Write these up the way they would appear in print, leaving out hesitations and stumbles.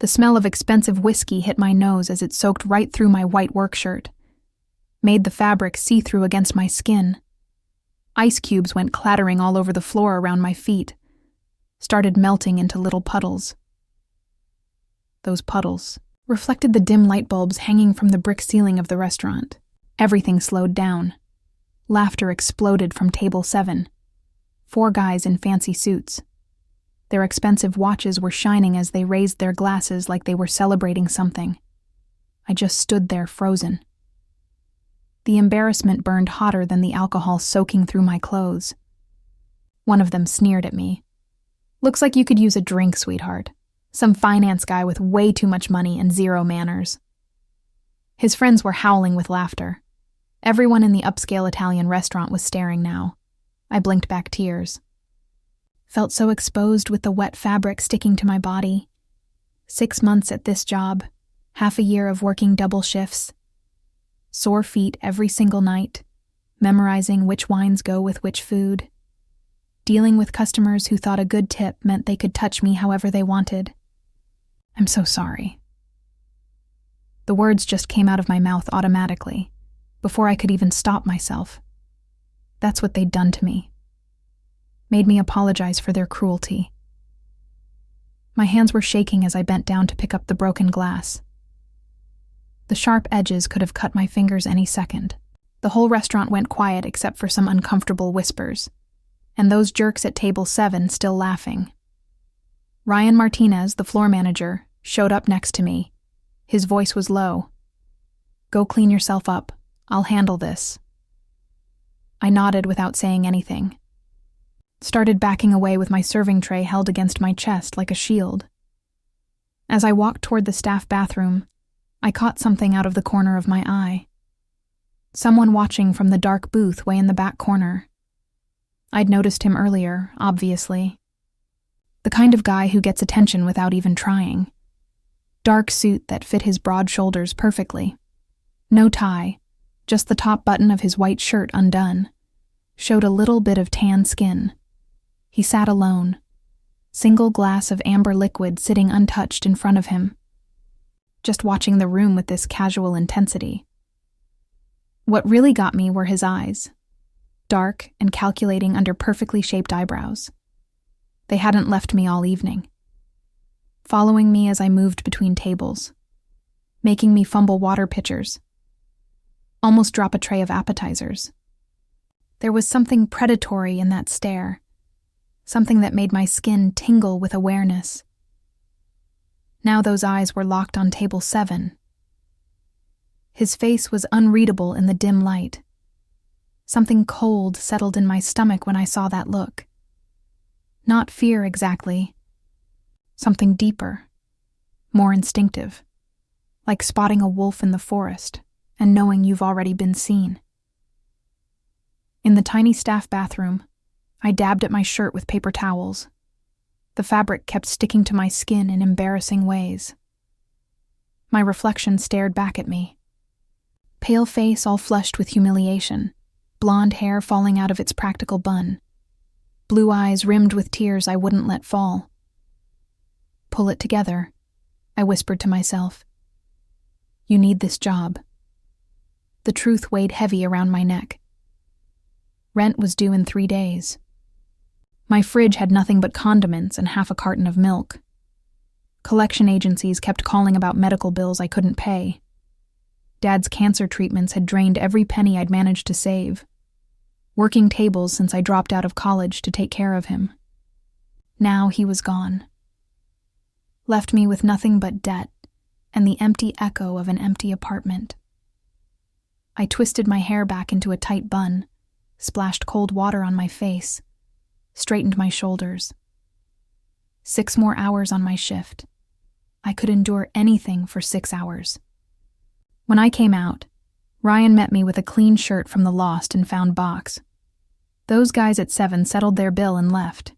The smell of expensive whiskey hit my nose as it soaked right through my white work shirt, made the fabric see-through against my skin. Ice cubes went clattering all over the floor around my feet, started melting into little puddles. Those puddles reflected the dim light bulbs hanging from the brick ceiling of the restaurant. Everything slowed down. Laughter exploded from table 7. 4 guys in fancy suits. Their expensive watches were shining as they raised their glasses like they were celebrating something. I just stood there frozen. The embarrassment burned hotter than the alcohol soaking through my clothes. One of them sneered at me. "Looks like you could use a drink, sweetheart. Some finance guy with way too much money and 0 manners." His friends were howling with laughter. Everyone in the upscale Italian restaurant was staring now. I blinked back tears. Felt so exposed with the wet fabric sticking to my body. 6 months at this job, half a year of working double shifts. Sore feet every single night, memorizing which wines go with which food. Dealing with customers who thought a good tip meant they could touch me however they wanted. "I'm so sorry." The words just came out of my mouth automatically, before I could even stop myself. That's what they'd done to me. Made me apologize for their cruelty. My hands were shaking as I bent down to pick up the broken glass. The sharp edges could have cut my fingers any second. The whole restaurant went quiet except for some uncomfortable whispers, and those jerks at table 7 still laughing. Ryan Martinez, the floor manager, showed up next to me. His voice was low. "Go clean yourself up. I'll handle this." I nodded without saying anything. Started backing away with my serving tray held against my chest like a shield. As I walked toward the staff bathroom, I caught something out of the corner of my eye. Someone watching from the dark booth way in the back corner. I'd noticed him earlier, obviously. The kind of guy who gets attention without even trying. Dark suit that fit his broad shoulders perfectly. No tie, just the top button of his white shirt undone. Showed a little bit of tan skin. He sat alone. Single glass of amber liquid sitting untouched in front of him. Just watching the room with this casual intensity. What really got me were his eyes. Dark and calculating under perfectly shaped eyebrows. They hadn't left me all evening. Following me as I moved between tables. Making me fumble water pitchers. Almost drop a tray of appetizers. There was something predatory in that stare. Something that made my skin tingle with awareness. Now those eyes were locked on table 7. His face was unreadable in the dim light. Something cold settled in my stomach when I saw that look. Not fear exactly. Something deeper, more instinctive, like spotting a wolf in the forest and knowing you've already been seen. In the tiny staff bathroom, I dabbed at my shirt with paper towels. The fabric kept sticking to my skin in embarrassing ways. My reflection stared back at me. Pale face all flushed with humiliation, blonde hair falling out of its practical bun. Blue eyes rimmed with tears I wouldn't let fall. "Pull it together," I whispered to myself. "You need this job." The truth weighed heavy around my neck. Rent was due in 3 days. My fridge had nothing but condiments and half a carton of milk. Collection agencies kept calling about medical bills I couldn't pay. Dad's cancer treatments had drained every penny I'd managed to save. Working tables since I dropped out of college to take care of him. Now he was gone. Left me with nothing but debt and the empty echo of an empty apartment. I twisted my hair back into a tight bun, splashed cold water on my face, straightened my shoulders. 6 more hours on my shift. I could endure anything for 6 hours. When I came out, Ryan met me with a clean shirt from the lost and found box. Those guys at 7 settled their bill and left.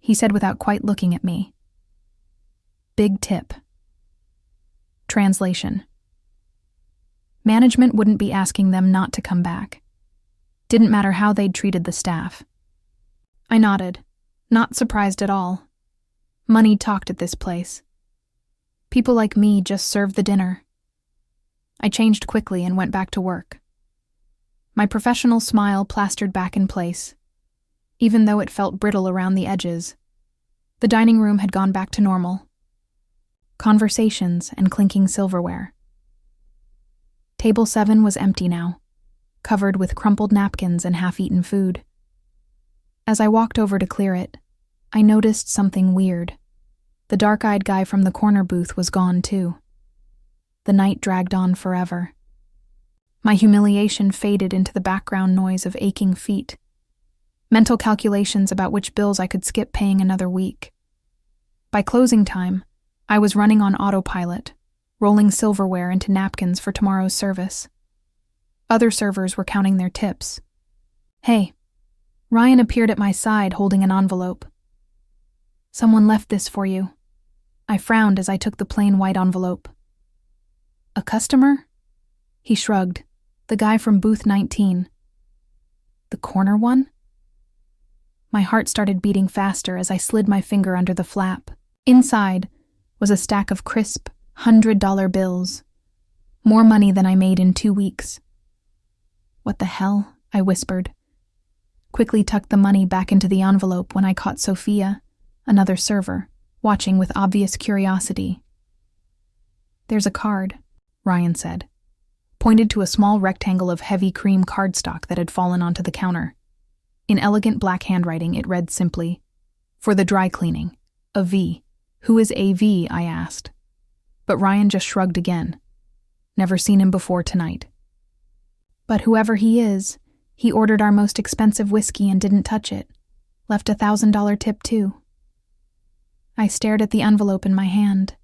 He said without quite looking at me. "Big tip." Translation. Management wouldn't be asking them not to come back. Didn't matter how they'd treated the staff. I nodded, not surprised at all. Money talked at this place. People like me just serve the dinner. I changed quickly and went back to work. My professional smile plastered back in place, even though it felt brittle around the edges. The dining room had gone back to normal. Conversations and clinking silverware. Table 7 was empty now, covered with crumpled napkins and half-eaten food. As I walked over to clear it, I noticed something weird. The dark-eyed guy from the corner booth was gone too. The night dragged on forever. My humiliation faded into the background noise of aching feet. Mental calculations about which bills I could skip paying another week. By closing time, I was running on autopilot, rolling silverware into napkins for tomorrow's service. Other servers were counting their tips. Hey, Ryan appeared at my side holding an envelope. Someone left this for you. I frowned as I took the plain white envelope. A customer? He shrugged. The guy from booth 19. The corner one? My heart started beating faster as I slid my finger under the flap. Inside was a stack of crisp $100 bills. More money than I made in 2 weeks. What the hell? I whispered. Quickly tucked the money back into the envelope when I caught Sophia, another server, watching with obvious curiosity. There's a card, Ryan said, pointed to a small rectangle of heavy cream cardstock that had fallen onto the counter. In elegant black handwriting, it read simply, "For the dry cleaning, a V." Who is AV? I asked. But Ryan just shrugged again. Never seen him before tonight. But whoever he is, he ordered our most expensive whiskey and didn't touch it. Left a $1,000 tip too. I stared at the envelope in my hand.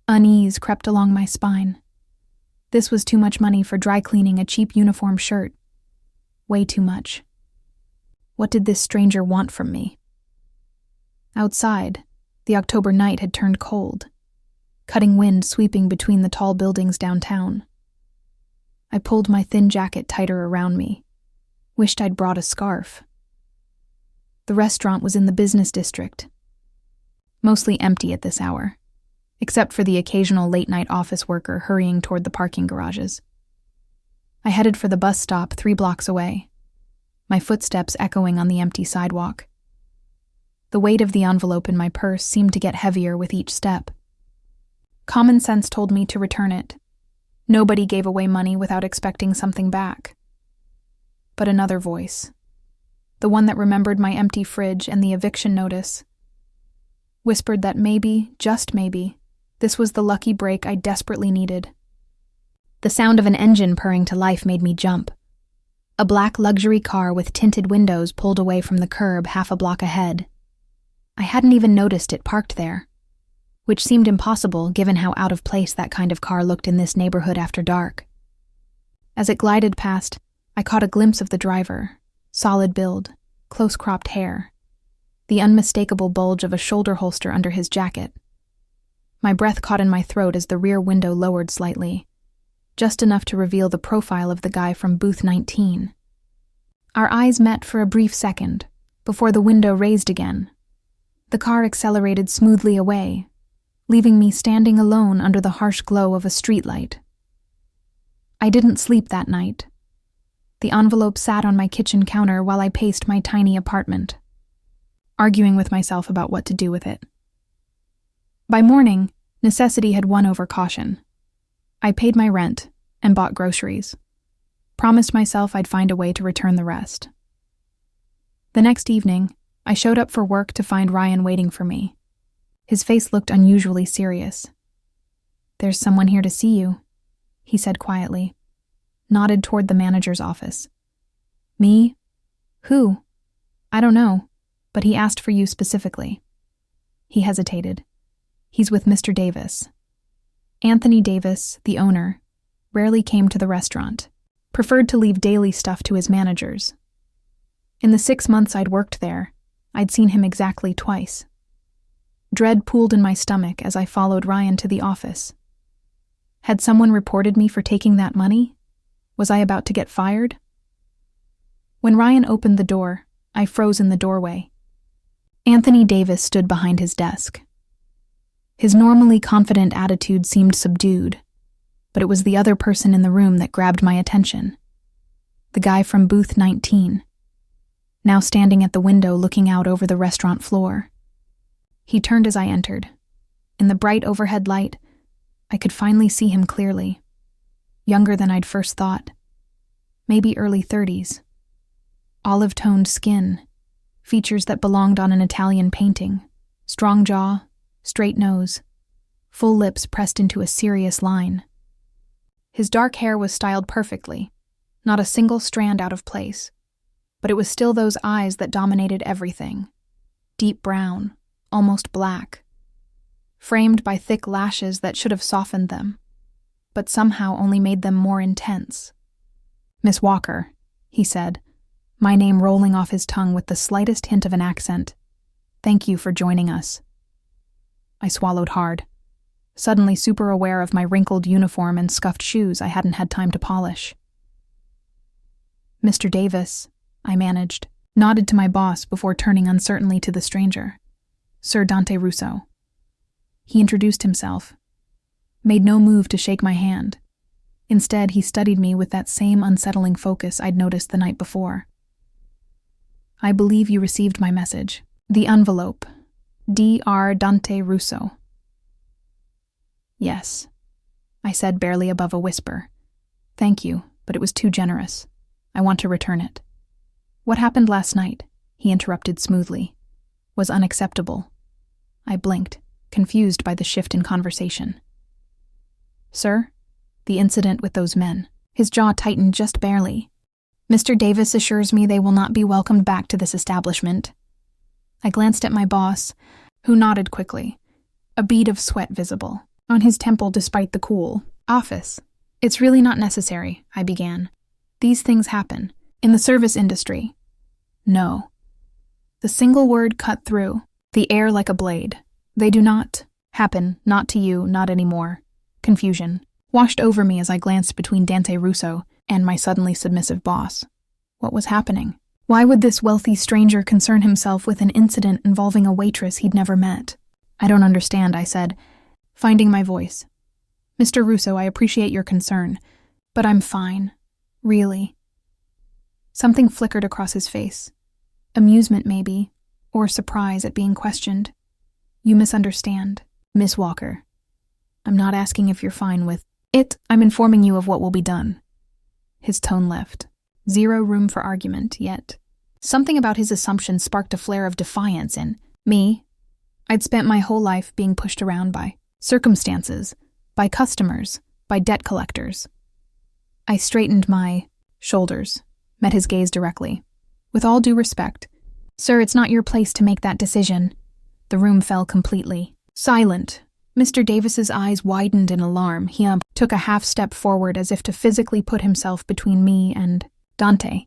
Unease crept along my spine. This was too much money for dry cleaning a cheap uniform shirt. Way too much. What did this stranger want from me? Outside, the October night had turned cold, cutting wind sweeping between the tall buildings downtown. I pulled my thin jacket tighter around me. Wished I'd brought a scarf. The restaurant was in the business district, mostly empty at this hour, except for the occasional late-night office worker hurrying toward the parking garages. I headed for the bus stop 3 blocks away, my footsteps echoing on the empty sidewalk. The weight of the envelope in my purse seemed to get heavier with each step. Common sense told me to return it. Nobody gave away money without expecting something back. But another voice, the one that remembered my empty fridge and the eviction notice, whispered that maybe, just maybe, this was the lucky break I desperately needed. The sound of an engine purring to life made me jump. A black luxury car with tinted windows pulled away from the curb half a block ahead. I hadn't even noticed it parked there, which seemed impossible given how out of place that kind of car looked in this neighborhood after dark. As it glided past, I caught a glimpse of the driver, solid build, close-cropped hair, the unmistakable bulge of a shoulder holster under his jacket. My breath caught in my throat as the rear window lowered slightly, just enough to reveal the profile of the guy from booth 19. Our eyes met for a brief second, before the window raised again. The car accelerated smoothly away, leaving me standing alone under the harsh glow of a streetlight. I didn't sleep that night. The envelope sat on my kitchen counter while I paced my tiny apartment, arguing with myself about what to do with it. By morning, necessity had won over caution. I paid my rent and bought groceries. Promised myself I'd find a way to return the rest. The next evening, I showed up for work to find Ryan waiting for me. His face looked unusually serious. "There's someone here to see you," he said quietly, nodded toward the manager's office. "Me? Who?" "I don't know, but he asked for you specifically." He hesitated. "He's with Mr. Davis." Anthony Davis, the owner, rarely came to the restaurant, preferred to leave daily stuff to his managers. In the 6 months I'd worked there, I'd seen him exactly twice. Dread pooled in my stomach as I followed Ryan to the office. Had someone reported me for taking that money? Was I about to get fired? When Ryan opened the door, I froze in the doorway. Anthony Davis stood behind his desk. His normally confident attitude seemed subdued, but it was the other person in the room that grabbed my attention. The guy from booth 19, now standing at the window looking out over the restaurant floor. He turned as I entered. In the bright overhead light, I could finally see him clearly. Younger than I'd first thought. Maybe early 30s. Olive-toned skin, features that belonged on an Italian painting, strong jaw, straight nose, full lips pressed into a serious line. His dark hair was styled perfectly, not a single strand out of place, but it was still those eyes that dominated everything. Deep brown, almost black, framed by thick lashes that should have softened them, but somehow only made them more intense. "Miss Walker," he said, my name rolling off his tongue with the slightest hint of an accent. "Thank you for joining us." I swallowed hard, suddenly super aware of my wrinkled uniform and scuffed shoes I hadn't had time to polish. "Mr. Davis," I managed, nodded to my boss before turning uncertainly to the stranger. "Sir Dante Russo." He introduced himself, made no move to shake my hand. Instead, he studied me with that same unsettling focus I'd noticed the night before. "I believe you received my message. The envelope. Dr. Dante Russo." "Yes," I said barely above a whisper. "Thank you, but it was too generous. I want to return it." "What happened last night," he interrupted smoothly, "was unacceptable." I blinked, confused by the shift in conversation. "Sir?" "The incident with those men." His jaw tightened just barely. "Mr. Davis assures me they will not be welcomed back to this establishment." I glanced at my boss, who nodded quickly, a bead of sweat visible on his temple despite the cool. "Office. It's really not necessary," I began. "These things happen. In the service industry." "No." The single word cut through, the air like a blade. "They do not happen, not to you, not anymore." Confusion washed over me as I glanced between Dante Russo and my suddenly submissive boss. What was happening? Why would this wealthy stranger concern himself with an incident involving a waitress he'd never met? "I don't understand," I said, finding my voice. "Mr. Russo, I appreciate your concern, but I'm fine. Really." Something flickered across his face. Amusement, maybe, or surprise at being questioned. "You misunderstand, Miss Walker. I'm not asking if you're fine with it. I'm informing you of what will be done." His tone left. Zero room for argument, yet something about his assumption sparked a flare of defiance in me. I'd spent my whole life being pushed around by circumstances, by customers, by debt collectors. I straightened my shoulders, met his gaze directly. "With all due respect, sir, it's not your place to make that decision." The room fell completely silent. Mr. Davis's eyes widened in alarm. He took a half step forward as if to physically put himself between me and Dante.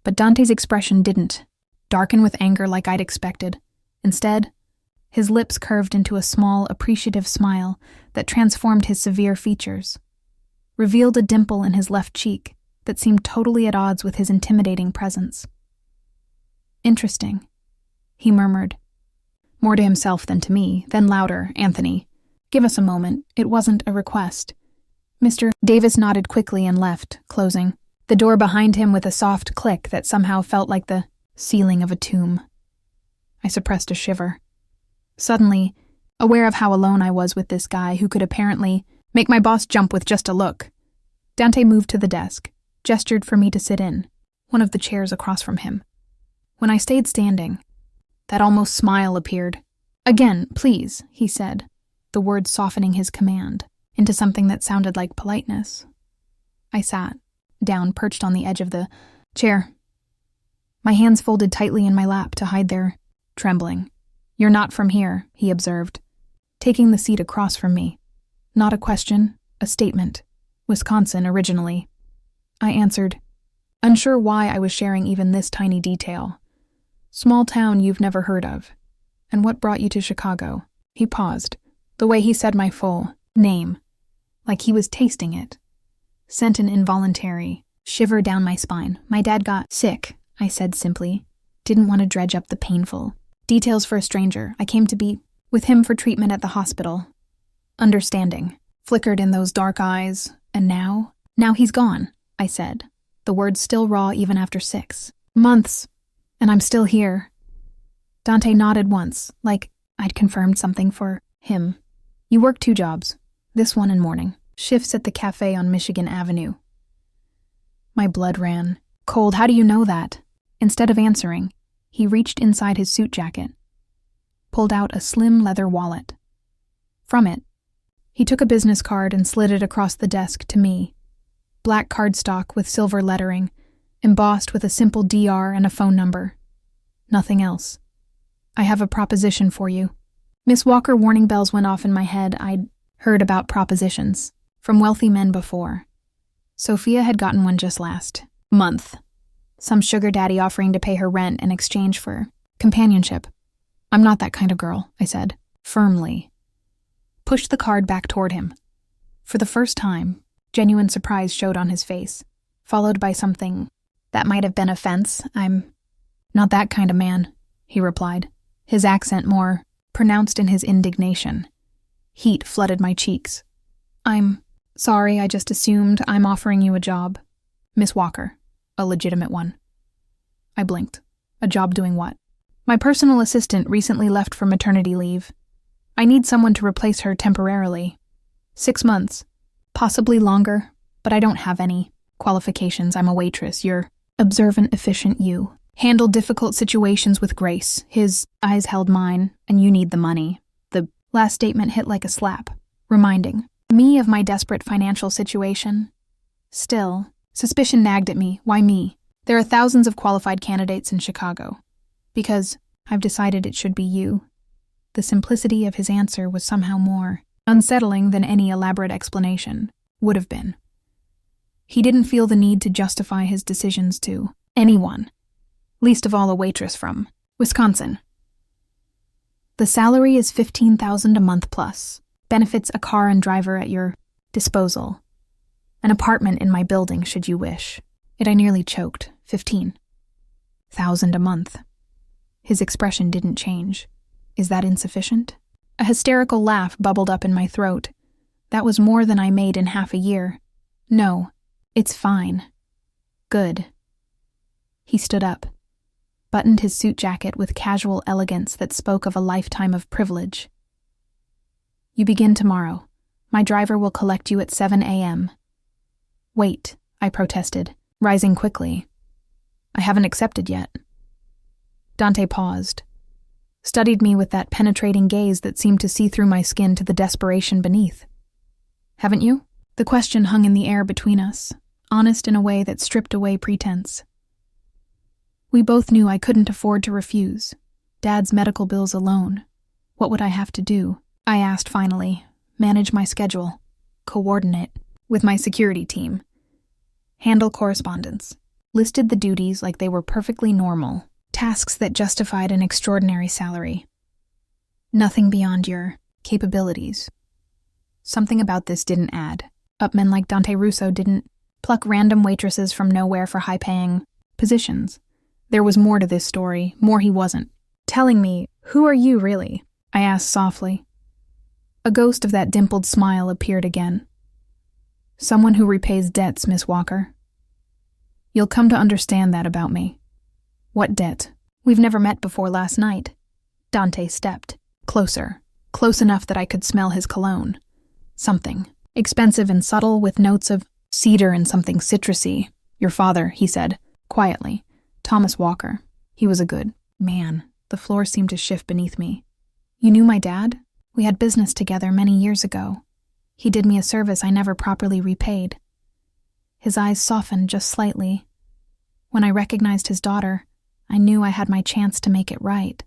But Dante's expression didn't darken with anger like I'd expected. Instead, his lips curved into a small, appreciative smile that transformed his severe features, revealed a dimple in his left cheek that seemed totally at odds with his intimidating presence. "Interesting," he murmured, more to himself than to me, then louder. "Anthony, give us a moment. It wasn't a request." Mr. Davis nodded quickly and left, closing the door behind him with a soft click that somehow felt like the ceiling of a tomb. I suppressed a shiver. Suddenly, aware of how alone I was with this guy who could apparently make my boss jump with just a look. Dante moved to the desk, gestured for me to sit in, one of the chairs across from him. When I stayed standing, that almost smile appeared. "Again, please," he said, the words softening his command into something that sounded like politeness. I sat down, perched on the edge of the chair, my hands folded tightly in my lap to hide their trembling. "You're not from here," he observed, taking the seat across from me. Not a question, a statement. "Wisconsin, originally." I answered, unsure why I was sharing even this tiny detail. "Small town you've never heard of. And what brought you to Chicago?" He paused. The way he said my full name, like he was tasting it, sent an involuntary shiver down my spine. "My dad got sick," I said simply. Didn't want to dredge up the painful details for a stranger. "I came to be with him for treatment at the hospital. Understanding flickered in those dark eyes, and now he's gone, I said, the words still raw even after 6 months, and I'm still here. Dante nodded once, like I'd confirmed something for him. You work 2 jobs, this one in morning, shifts at the cafe on Michigan Avenue. My blood ran cold. How do you know that? Instead of answering, he reached inside his suit jacket, pulled out a slim leather wallet. From it, he took a business card and slid it across the desk to me. Black cardstock with silver lettering, embossed with a simple DR and a phone number. Nothing else. I have a proposition for you. Miss Walker warning bells went off in my head. I'd heard about propositions from wealthy men before. Sophia had gotten one just last month. Some sugar daddy offering to pay her rent in exchange for companionship. I'm not that kind of girl, I said, firmly. Pushed the card back toward him. For the first time, genuine surprise showed on his face, followed by something that might have been offense. I'm not that kind of man, he replied, his accent more pronounced in his indignation. Heat flooded my cheeks. I'm sorry, I just assumed I'm offering you a job. Miss Walker, a legitimate one. I blinked. A job doing what? My personal assistant recently left for maternity leave. I need someone to replace her temporarily. 6 months. Possibly longer, but I don't have any qualifications. I'm a waitress. You're observant, efficient you. Handle difficult situations with grace. His eyes held mine, and you need the money. The last statement hit like a slap, reminding me of my desperate financial situation. Still, suspicion nagged at me. Why me? There are thousands of qualified candidates in Chicago. Because I've decided it should be you. The simplicity of his answer was somehow more unsettling than any elaborate explanation would have been. He didn't feel the need to justify his decisions to anyone, least of all a waitress from Wisconsin. The salary is $15,000 a month plus, benefits a car and driver at your disposal, an apartment in my building should you wish. I nearly choked. 15,000 a month. His expression didn't change. Is that insufficient? A hysterical laugh bubbled up in my throat. That was more than I made in half a year. No, it's fine. Good. He stood up, buttoned his suit jacket with casual elegance that spoke of a lifetime of privilege. You begin tomorrow. My driver will collect you at 7 a.m. Wait, I protested, rising quickly. I haven't accepted yet. Dante paused, studied me with that penetrating gaze that seemed to see through my skin to the desperation beneath. Haven't you? The question hung in the air between us, honest in a way that stripped away pretense. We both knew I couldn't afford to refuse. Dad's medical bills alone. What would I have to do? I asked finally. Manage my schedule. Coordinate with my security team. Handle correspondence. Listed the duties like they were perfectly normal, tasks that justified an extraordinary salary. Nothing beyond your capabilities. Something about this didn't add. Upmen like Dante Russo didn't pluck random waitresses from nowhere for high-paying positions. There was more to this story, more he wasn't. Telling me, who are you really? I asked softly. A ghost of that dimpled smile appeared again. Someone who repays debts, Miss Walker. You'll come to understand that about me. What debt? We've never met before last night. Dante stepped closer, close enough that I could smell his cologne. Something expensive and subtle with notes of cedar and something citrusy. Your father, he said, quietly. Thomas Walker. He was a good man. The floor seemed to shift beneath me. You knew my dad? We had business together many years ago. He did me a service I never properly repaid. His eyes softened just slightly. When I recognized his daughter, I knew I had my chance to make it right.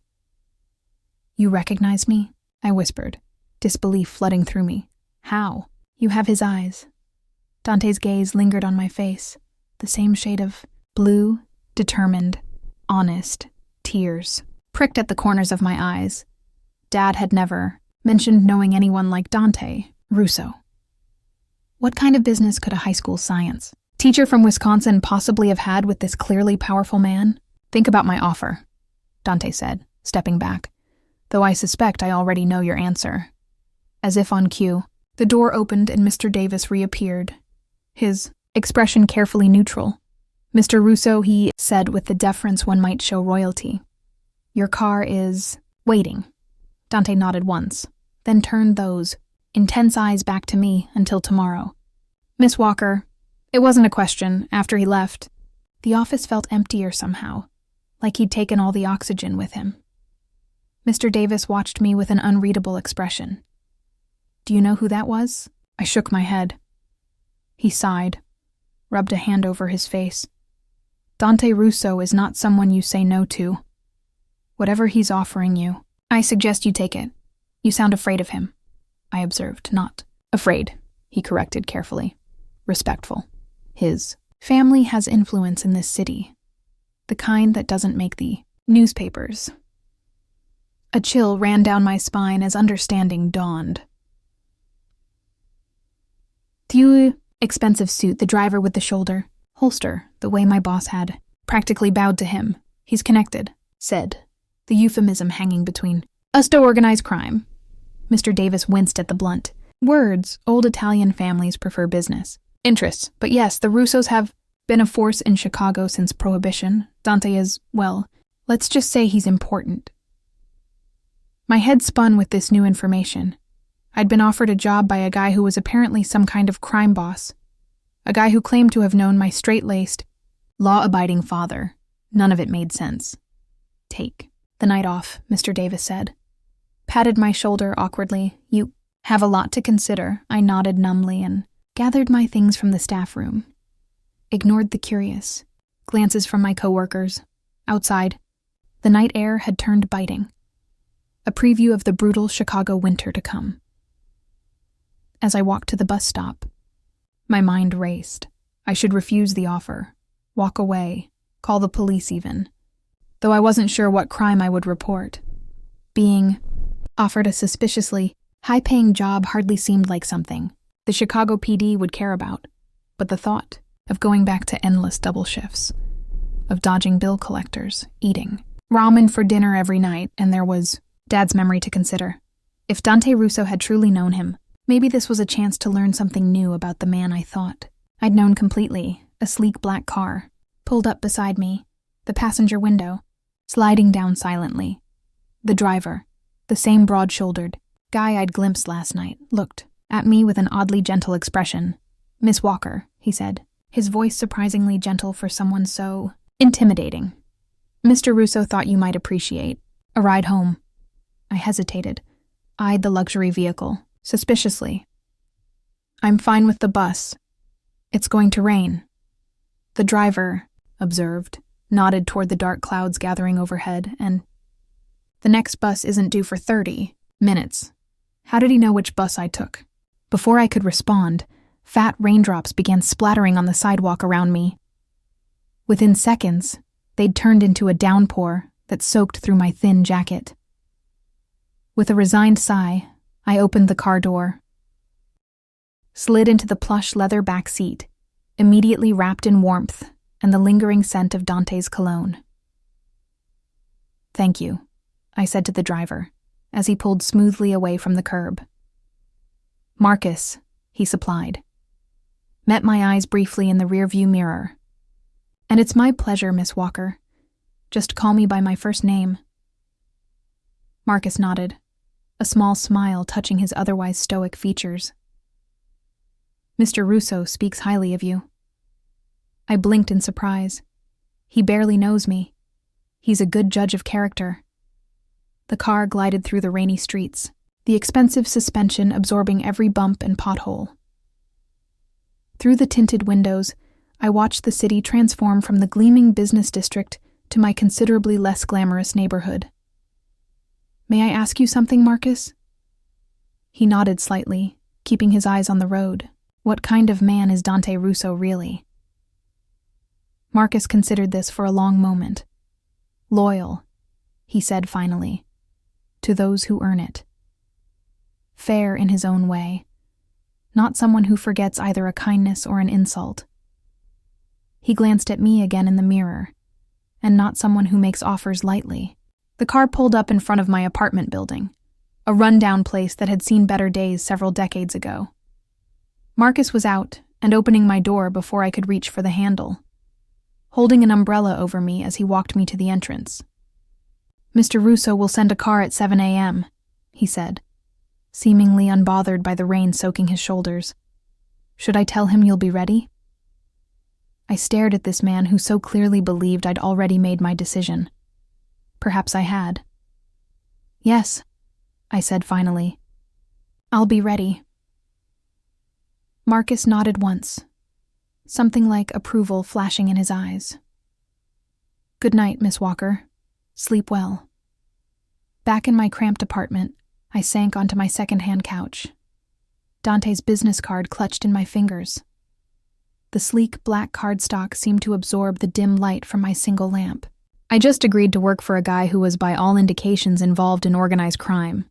You recognize me? I whispered, disbelief flooding through me. How? You have his eyes. Dante's gaze lingered on my face, the same shade of blue, determined, honest, tears, pricked at the corners of my eyes. Dad had never mentioned knowing anyone like Dante Russo. What kind of business could a high school science teacher from Wisconsin possibly have had with this clearly powerful man? Think about my offer, Dante said, stepping back. though I suspect I already know your answer. As if on cue, the door opened and Mr. Davis reappeared, his expression carefully neutral. "Mr. Russo," he said with the deference one might show royalty. "Your car is waiting." Dante nodded once, then turned those intense eyes back to me until tomorrow. "Miss Walker, it wasn't a question after he left. The office felt emptier somehow, like he'd taken all the oxygen with him." Mr. Davis watched me with an unreadable expression. "Do you know who that was?" I shook my head. He sighed, rubbed a hand over his face. "Dante Russo is not someone you say no to. Whatever he's offering you, I suggest you take it. You sound afraid of him." I observed. "Not afraid," he corrected carefully. "Respectful. His family has influence in this city, the kind that doesn't make the newspapers." A chill ran down my spine as understanding dawned. The expensive suit, the driver with the shoulder holster, the way my boss had practically bowed to him. "He's connected," said, the euphemism hanging between us to organized crime. Mr. Davis winced at the blunt words. "Old Italian families prefer business interests, but yes, the Russos have been a force in Chicago since Prohibition. Dante is, well, let's just say he's important." My head spun with this new information. I'd been offered a job by a guy who was apparently some kind of crime boss, a guy who claimed to have known my straight-laced, law-abiding father. None of it made sense. "Take the night off," Mr. Davis said. Patted my shoulder awkwardly. "You have a lot to consider." I nodded numbly and gathered my things from the staff room. Ignored the curious glances from my coworkers. Outside, the night air had turned biting, a preview of the brutal Chicago winter to come. As I walked to the bus stop, my mind raced. I should refuse the offer, walk away, call the police even, though I wasn't sure what crime I would report. Being offered a suspiciously high-paying job hardly seemed like something the Chicago PD would care about, but the thought of going back to endless double shifts, of dodging bill collectors, eating ramen for dinner every night, and there was Dad's memory to consider. If Dante Russo had truly known him, maybe this was a chance to learn something new about the man I thought I'd known completely. A sleek black car pulled up beside me, the passenger window sliding down silently. The driver, the same broad-shouldered guy I'd glimpsed last night, looked at me with an oddly gentle expression. "Miss Walker," he said, his voice surprisingly gentle for someone so intimidating. "Mr. Russo thought you might appreciate a ride home." I hesitated, eyed the luxury vehicle suspiciously. "I'm fine with the bus. It's going to rain." The driver observed, nodded toward the dark clouds gathering overhead, and "The next bus isn't due for 30 minutes. How did he know which bus I took?" Before I could respond, fat raindrops began splattering on the sidewalk around me. Within seconds, they'd turned into a downpour that soaked through my thin jacket. With a resigned sigh, I opened the car door, slid into the plush leather back seat, immediately wrapped in warmth and the lingering scent of Dante's cologne. "Thank you," I said to the driver, as he pulled smoothly away from the curb. "Marcus," he supplied. Met my eyes briefly in the rearview mirror. "And it's my pleasure, Miss Walker. Just call me by my first name." Marcus nodded, a small smile touching his otherwise stoic features. "Mr. Russo speaks highly of you." I blinked in surprise. He barely knows me. He's a good judge of character. The car glided through the rainy streets, the expensive suspension absorbing every bump and pothole. Through the tinted windows, I watched the city transform from the gleaming business district to my considerably less glamorous neighborhood. "May I ask you something, Marcus?" He nodded slightly, keeping his eyes on the road. What kind of man is Dante Russo really? Marcus considered this for a long moment. "Loyal," he said finally, "to those who earn it. Fair in his own way. Not someone who forgets either a kindness or an insult." He glanced at me again in the mirror, "and not someone who makes offers lightly." The car pulled up in front of my apartment building, a rundown place that had seen better days several decades ago. Marcus was out and opening my door before I could reach for the handle, holding an umbrella over me as he walked me to the entrance. "Mr. Russo will send a car at 7 a.m., he said, seemingly unbothered by the rain soaking his shoulders. "Should I tell him you'll be ready?" I stared at this man who so clearly believed I'd already made my decision. Perhaps I had. "Yes," I said finally. "I'll be ready." Marcus nodded once, something like approval flashing in his eyes. "Good night, Miss Walker. Sleep well." Back in my cramped apartment, I sank onto my second-hand couch, Dante's business card clutched in my fingers. The sleek black cardstock seemed to absorb the dim light from my single lamp. I just agreed to work for a guy who was by all indications involved in organized crime.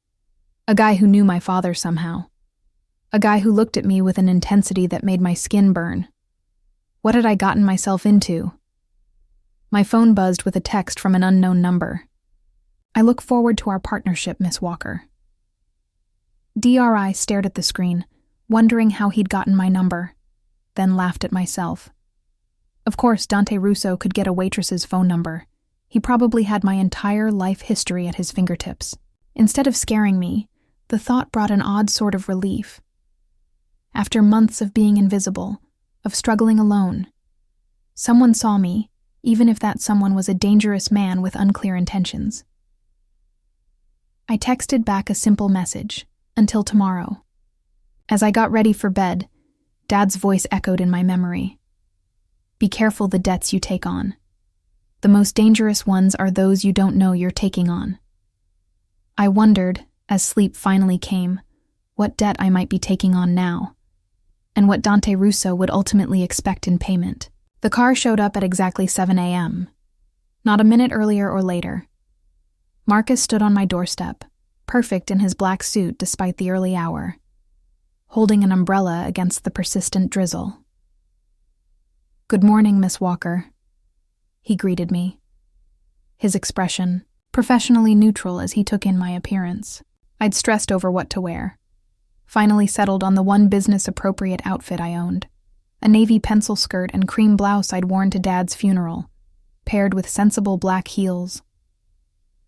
A guy who knew my father somehow. A guy who looked at me with an intensity that made my skin burn. What had I gotten myself into? My phone buzzed with a text from an unknown number. "I look forward to our partnership, Miss Walker." DRI stared at the screen, wondering how he'd gotten my number, then laughed at myself. Of course, Dante Russo could get a waitress's phone number. He probably had my entire life history at his fingertips. Instead of scaring me, the thought brought an odd sort of relief. After months of being invisible, of struggling alone, someone saw me, even if that someone was a dangerous man with unclear intentions. I texted back a simple message, "Until tomorrow." As I got ready for bed, Dad's voice echoed in my memory. "Be careful the debts you take on. The most dangerous ones are those you don't know you're taking on." I wondered, as sleep finally came, what debt I might be taking on now, and what Dante Russo would ultimately expect in payment. The car showed up at exactly 7 a.m., not a minute earlier or later. Marcus stood on my doorstep, perfect in his black suit despite the early hour, holding an umbrella against the persistent drizzle. "Good morning, Miss Walker," he greeted me, his expression professionally neutral as he took in my appearance. I'd stressed over what to wear, finally settled on the one business-appropriate outfit I owned, a navy pencil skirt and cream blouse I'd worn to Dad's funeral, paired with sensible black heels.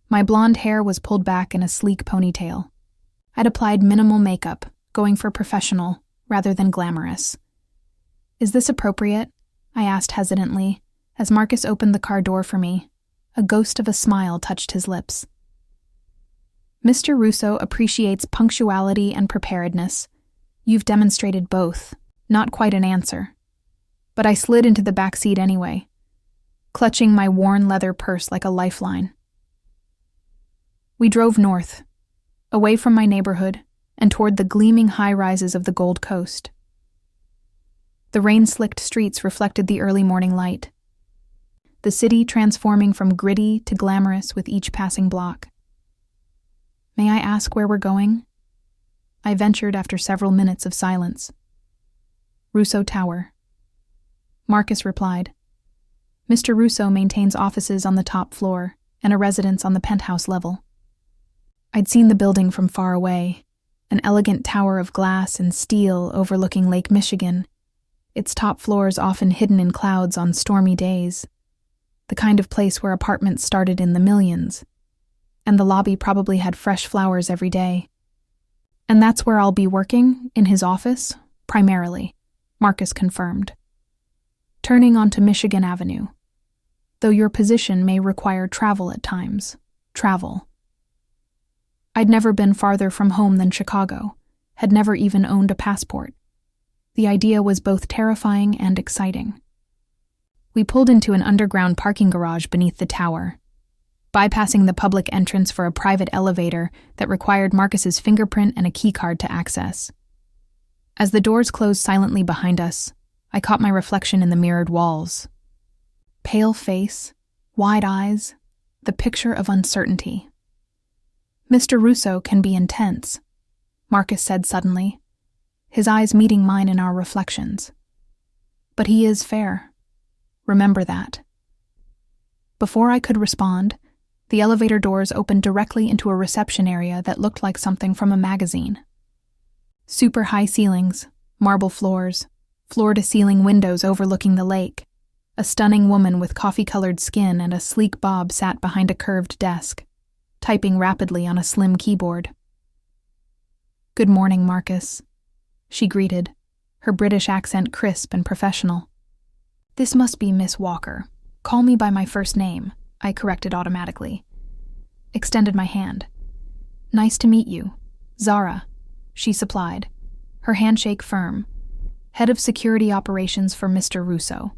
My blonde hair was pulled back in a sleek ponytail. I'd applied minimal makeup, going for professional rather than glamorous. "Is this appropriate?" I asked hesitantly, as Marcus opened the car door for me. A ghost of a smile touched his lips. "Mr. Russo appreciates punctuality and preparedness. You've demonstrated both." Not quite an answer. But I slid into the back seat anyway, clutching my worn leather purse like a lifeline. We drove north, away from my neighborhood and toward the gleaming high-rises of the Gold Coast. The rain-slicked streets reflected the early morning light, the city transforming from gritty to glamorous with each passing block. "May I ask where we're going?" I ventured after several minutes of silence. "Russo Tower." Marcus replied. "Mr. Russo maintains offices on the top floor and a residence on the penthouse level." I'd seen the building from far away, an elegant tower of glass and steel overlooking Lake Michigan, its top floors often hidden in clouds on stormy days, the kind of place where apartments started in the millions, and the lobby probably had fresh flowers every day. "And that's where I'll be working, in his office, primarily," Marcus confirmed. "Turning onto Michigan Avenue. Though your position may require travel at times. Travel." I'd never been farther from home than Chicago, had never even owned a passport. The idea was both terrifying and exciting. We pulled into an underground parking garage beneath the tower, bypassing the public entrance for a private elevator that required Marcus's fingerprint and a keycard to access. As the doors closed silently behind us, I caught my reflection in the mirrored walls. Pale face, wide eyes, the picture of uncertainty. "Mr. Russo can be intense," Marcus said suddenly, his eyes meeting mine in our reflections. "But he is fair. Remember that." Before I could respond, The elevator doors opened directly into a reception area that looked like something from a magazine. Super high ceilings, marble floors, floor-to-ceiling windows overlooking the lake. A stunning woman with coffee-colored skin and a sleek bob sat behind a curved desk, typing rapidly on a slim keyboard. "Good morning, Marcus," she greeted, her British accent crisp and professional. "This must be Miss Walker. Call me by my first name," I corrected automatically. Extended my hand. "Nice to meet you. Zara," she supplied, her handshake firm. "Head of Security Operations for Mr. Russo.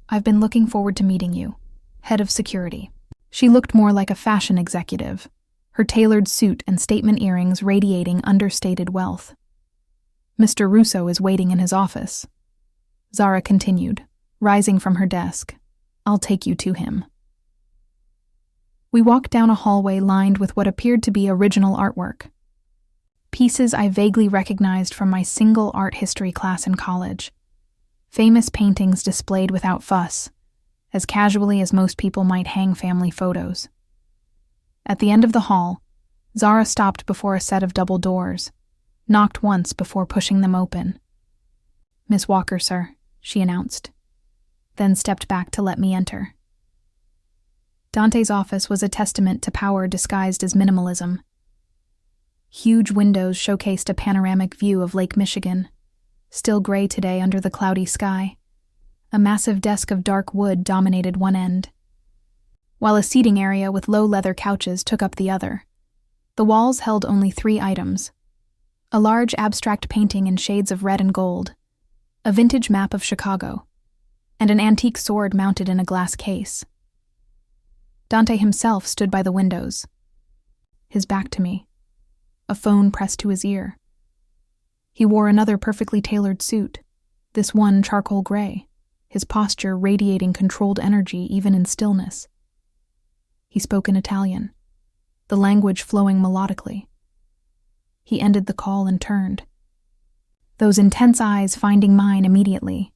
I've been looking forward to meeting you. Head of Security." She looked more like a fashion executive, her tailored suit and statement earrings radiating understated wealth. "Mr. Russo is waiting in his office," Zara continued, rising from her desk. "I'll take you to him." We walked down a hallway lined with what appeared to be original artwork. Pieces I vaguely recognized from my single art history class in college. Famous paintings displayed without fuss, as casually as most people might hang family photos. At the end of the hall, Zara stopped before a set of double doors, knocked once before pushing them open. "Miss Walker, sir," she announced, then stepped back to let me enter. Dante's office was a testament to power disguised as minimalism. Huge windows showcased a panoramic view of Lake Michigan, still gray today under the cloudy sky. A massive desk of dark wood dominated one end, while a seating area with low leather couches took up the other. The walls held only 3 items: a large abstract painting in shades of red and gold, a vintage map of Chicago, and an antique sword mounted in a glass case. Dante himself stood by the windows, his back to me, a phone pressed to his ear. He wore another perfectly tailored suit, this one charcoal gray, his posture radiating controlled energy even in stillness. He spoke in Italian, the language flowing melodically. He ended the call and turned, those intense eyes finding mine immediately.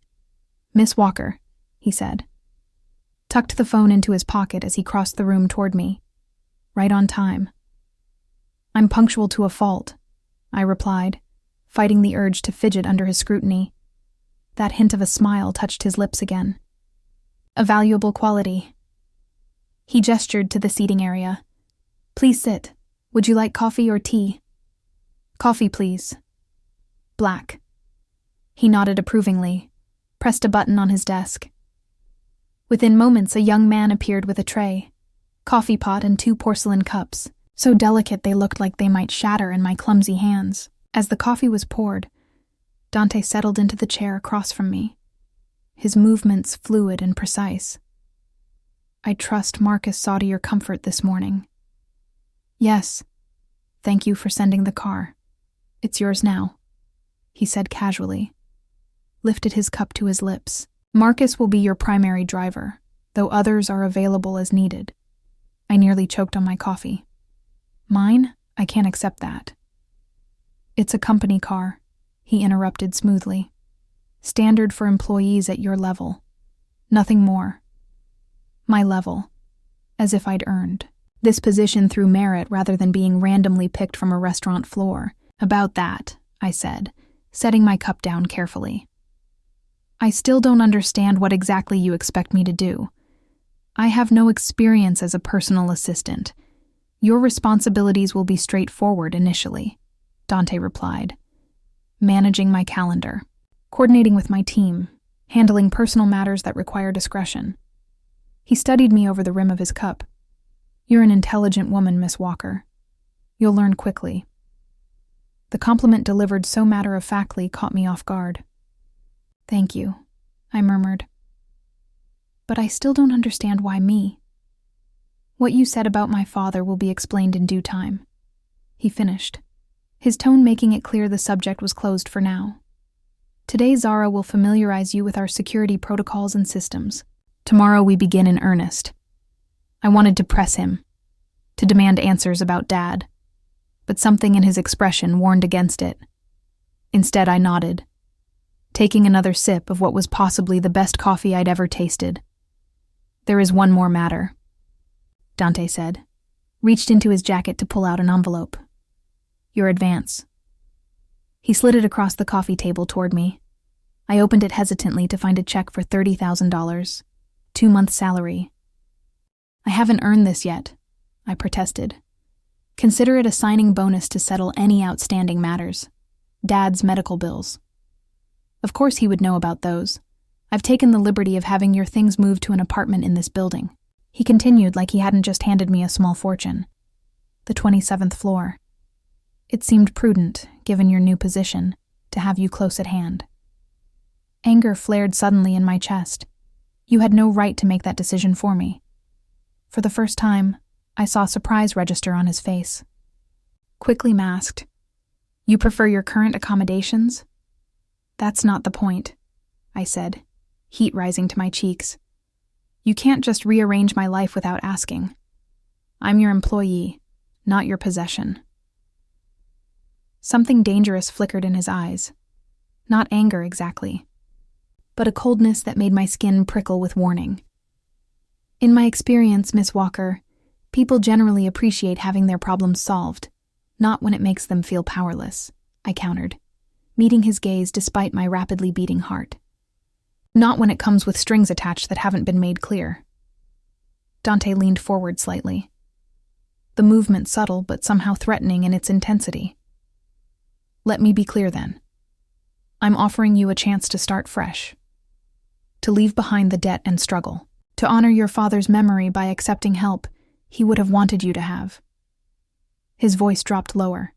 "Miss Walker," he said, tucked the phone into his pocket as he crossed the room toward me. "Right on time." "I'm punctual to a fault," I replied, fighting the urge to fidget under his scrutiny. That hint of a smile touched his lips again. "A valuable quality." He gestured to the seating area. "Please sit. Would you like coffee or tea?" "Coffee, please." "Black." He nodded approvingly, pressed a button on his desk. Within moments, a young man appeared with a tray, coffee pot and 2 porcelain cups, so delicate they looked like they might shatter in my clumsy hands. As the coffee was poured, Dante settled into the chair across from me, his movements fluid and precise. "I trust Marcus saw to your comfort this morning." "Yes. Thank you for sending the car. It's yours now," he said casually, lifted his cup to his lips. "Marcus will be your primary driver, though others are available as needed." I nearly choked on my coffee. "Mine? I can't accept that." "It's a company car," he interrupted smoothly. "Standard for employees at your level. Nothing more." My level. As if I'd earned this position through merit rather than being randomly picked from a restaurant floor. "About that," I said, setting my cup down carefully. "I still don't understand what exactly you expect me to do. I have no experience as a personal assistant. Your responsibilities will be straightforward initially," Dante replied. "Managing my calendar, coordinating with my team, handling personal matters that require discretion." He studied me over the rim of his cup. "You're an intelligent woman, Miss Walker. You'll learn quickly." The compliment delivered so matter-of-factly caught me off guard. "Thank you," I murmured. "But I still don't understand why me." "What you said about my father will be explained in due time," he finished, his tone making it clear the subject was closed for now. "Today Zara will familiarize you with our security protocols and systems. Tomorrow we begin in earnest." I wanted to press him, to demand answers about Dad, but something in his expression warned against it. Instead, I nodded, taking another sip of what was possibly the best coffee I'd ever tasted. "There is one more matter," Dante said, reached into his jacket to pull out an envelope. Your advance. He slid it across the coffee table toward me. I opened it hesitantly to find a check for $30,000, 2 months' salary. I haven't earned this yet, I protested. Consider it a signing bonus to settle any outstanding matters. Dad's medical bills. Of course he would know about those. I've taken the liberty of having your things moved to an apartment in this building. He continued like he hadn't just handed me a small fortune. The 27th floor. It seemed prudent, given your new position, to have you close at hand. Anger flared suddenly in my chest. You had no right to make that decision for me. For the first time, I saw surprise register on his face. Quickly masked. You prefer your current accommodations? That's not the point, I said, heat rising to my cheeks. You can't just rearrange my life without asking. I'm your employee, not your possession. Something dangerous flickered in his eyes. Not anger exactly, but a coldness that made my skin prickle with warning. In my experience, Miss Walker, people generally appreciate having their problems solved, not when it makes them feel powerless, I countered, meeting his gaze despite my rapidly beating heart. Not when it comes with strings attached that haven't been made clear. Dante leaned forward slightly. The movement subtle but somehow threatening in its intensity. Let me be clear then. I'm offering you a chance to start fresh. To leave behind the debt and struggle. To honor your father's memory by accepting help he would have wanted you to have. His voice dropped lower.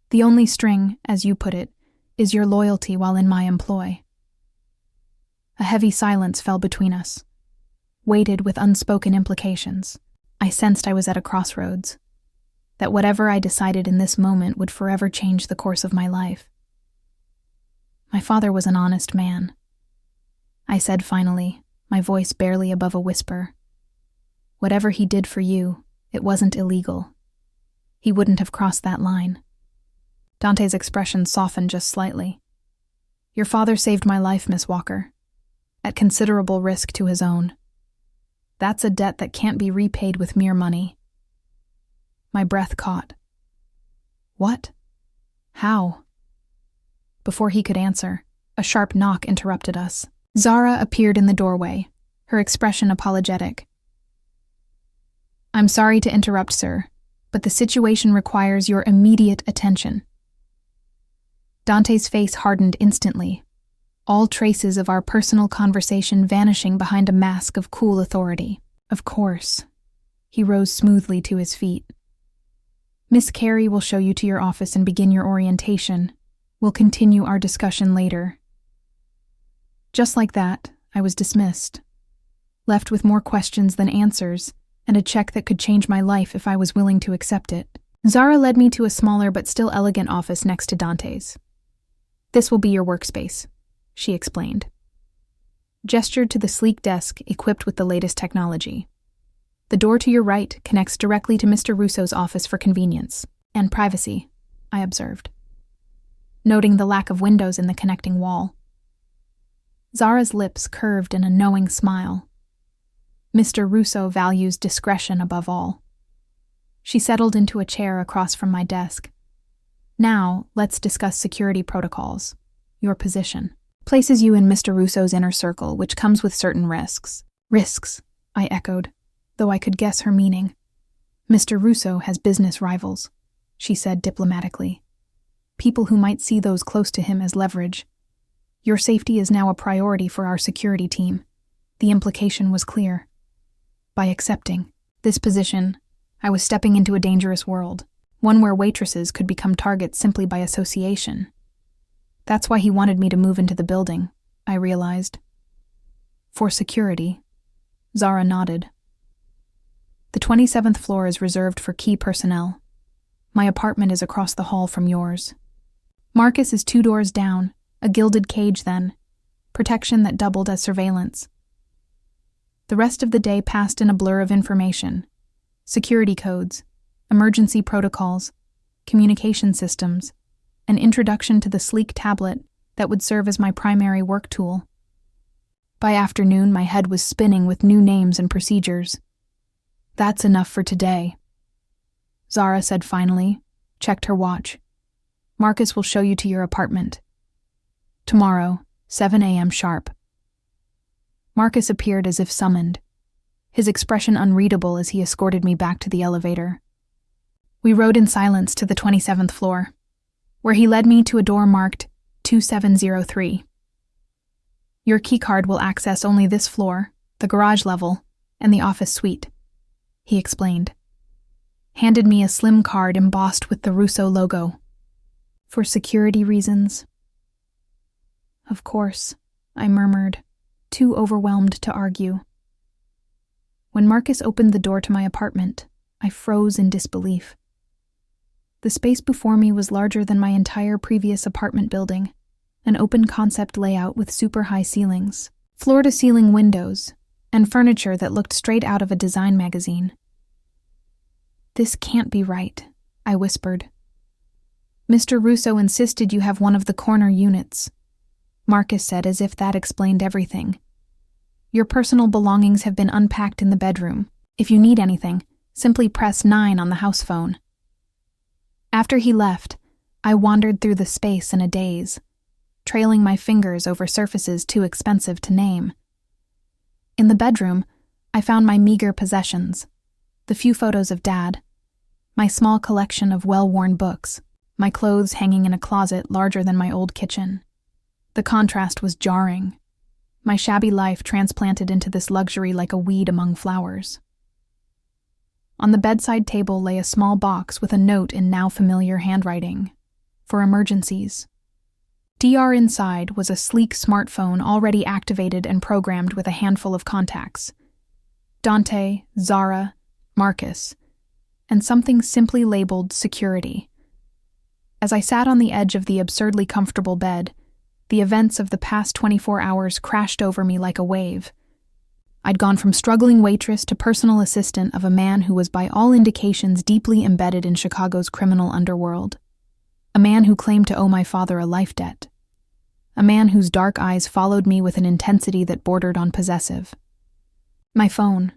The only string, as you put it, is your loyalty while in my employ. A heavy silence fell between us, weighted with unspoken implications. I sensed I was at a crossroads, that whatever I decided in this moment would forever change the course of my life. My father was an honest man, I said finally, my voice barely above a whisper. Whatever he did for you, it wasn't illegal. He wouldn't have crossed that line. Dante's expression softened just slightly. Your father saved my life, Miss Walker, at considerable risk to his own. That's a debt that can't be repaid with mere money. My breath caught. What? How? Before he could answer, a sharp knock interrupted us. Zara appeared in the doorway, her expression apologetic. I'm sorry to interrupt, sir, but the situation requires your immediate attention. Dante's face hardened instantly, all traces of our personal conversation vanishing behind a mask of cool authority. Of course. He rose smoothly to his feet. Miss Carey will show you to your office and begin your orientation. We'll continue our discussion later. Just like that, I was dismissed, left with more questions than answers, and a check that could change my life if I was willing to accept it. Zara led me to a smaller but still elegant office next to Dante's. This will be your workspace, she explained. Gestured to the sleek desk equipped with the latest technology. The door to your right connects directly to Mr. Russo's office for convenience and privacy, I observed, noting the lack of windows in the connecting wall. Zara's lips curved in a knowing smile. Mr. Russo values discretion above all. She settled into a chair across from my desk. Now, let's discuss security protocols. Your position places you in Mr. Russo's inner circle, which comes with certain risks. Risks, I echoed, though I could guess her meaning. Mr. Russo has business rivals, she said diplomatically. People who might see those close to him as leverage. Your safety is now a priority for our security team. The implication was clear. By accepting this position, I was stepping into a dangerous world, one where waitresses could become targets simply by association. That's why he wanted me to move into the building, I realized. For security, Zara nodded. The 27th floor is reserved for key personnel. My apartment is across the hall from yours. Marcus is 2 doors down, a gilded cage then, protection that doubled as surveillance. The rest of the day passed in a blur of information. Security codes, emergency protocols, communication systems, an introduction to the sleek tablet that would serve as my primary work tool. By afternoon, my head was spinning with new names and procedures. That's enough for today, Zara said finally, checked her watch. "Marcus will show you to your apartment. Tomorrow, 7 a.m. sharp." Marcus appeared as if summoned, his expression unreadable as he escorted me back to the elevator. We rode in silence to the 27th floor, where he led me to a door marked 2703. "Your keycard will access only this floor, the garage level, and the office suite," he explained. Handed me a slim card embossed with the Russo logo. "For security reasons." "Of course," I murmured, too overwhelmed to argue. When Marcus opened the door to my apartment, I froze in disbelief. The space before me was larger than my entire previous apartment building, an open-concept layout with super-high ceilings, floor-to-ceiling windows, and furniture that looked straight out of a design magazine. "This can't be right," I whispered. "Mr. Russo insisted you have one of the corner units," Marcus said as if that explained everything. "Your personal belongings have been unpacked in the bedroom. If you need anything, simply press 9 on the house phone." After he left, I wandered through the space in a daze, trailing my fingers over surfaces too expensive to name. In the bedroom, I found my meager possessions, the few photos of Dad, my small collection of well-worn books, my clothes hanging in a closet larger than my old kitchen. The contrast was jarring, my shabby life transplanted into this luxury like a weed among flowers. On the bedside table lay a small box with a note in now familiar handwriting, "For emergencies." DR inside was a sleek smartphone already activated and programmed with a handful of contacts: Dante, Zara, Marcus, and something simply labeled security. As I sat on the edge of the absurdly comfortable bed, the events of the past 24 hours crashed over me like a wave. I'd gone from struggling waitress to personal assistant of a man who was by all indications deeply embedded in Chicago's criminal underworld. A man who claimed to owe my father a life debt. A man whose dark eyes followed me with an intensity that bordered on possessive. My phone.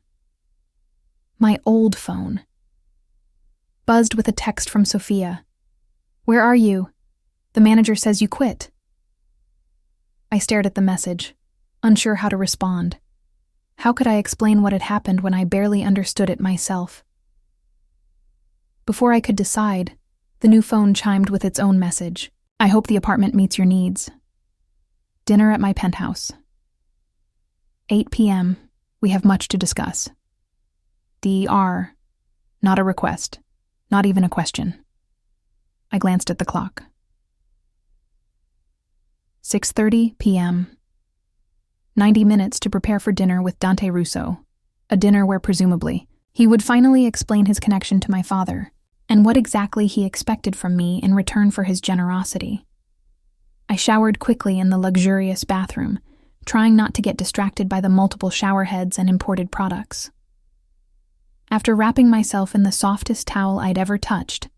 My old phone. Buzzed with a text from Sophia. "Where are you? The manager says you quit." I stared at the message, unsure how to respond. How could I explain what had happened when I barely understood it myself? Before I could decide, the new phone chimed with its own message. "I hope the apartment meets your needs. Dinner at my penthouse. 8 p.m. We have much to discuss. DR. Not a request. Not even a question." I glanced at the clock. 6:30 p.m. 90 minutes to prepare for dinner with Dante Russo, a dinner where presumably he would finally explain his connection to my father and what exactly he expected from me in return for his generosity. I showered quickly in the luxurious bathroom, trying not to get distracted by the multiple shower heads and imported products. After wrapping myself in the softest towel I'd ever touched,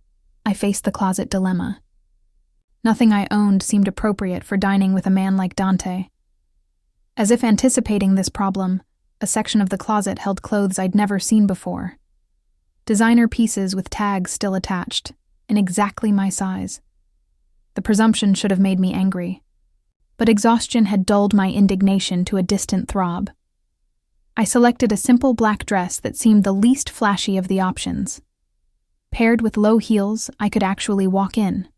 I faced the closet dilemma. Nothing I owned seemed appropriate for dining with a man like Dante. As if anticipating this problem, a section of the closet held clothes I'd never seen before. Designer pieces with tags still attached, in exactly my size. The presumption should have made me angry, but exhaustion had dulled my indignation to a distant throb. I selected a simple black dress that seemed the least flashy of the options. Paired with low heels, I could actually walk in.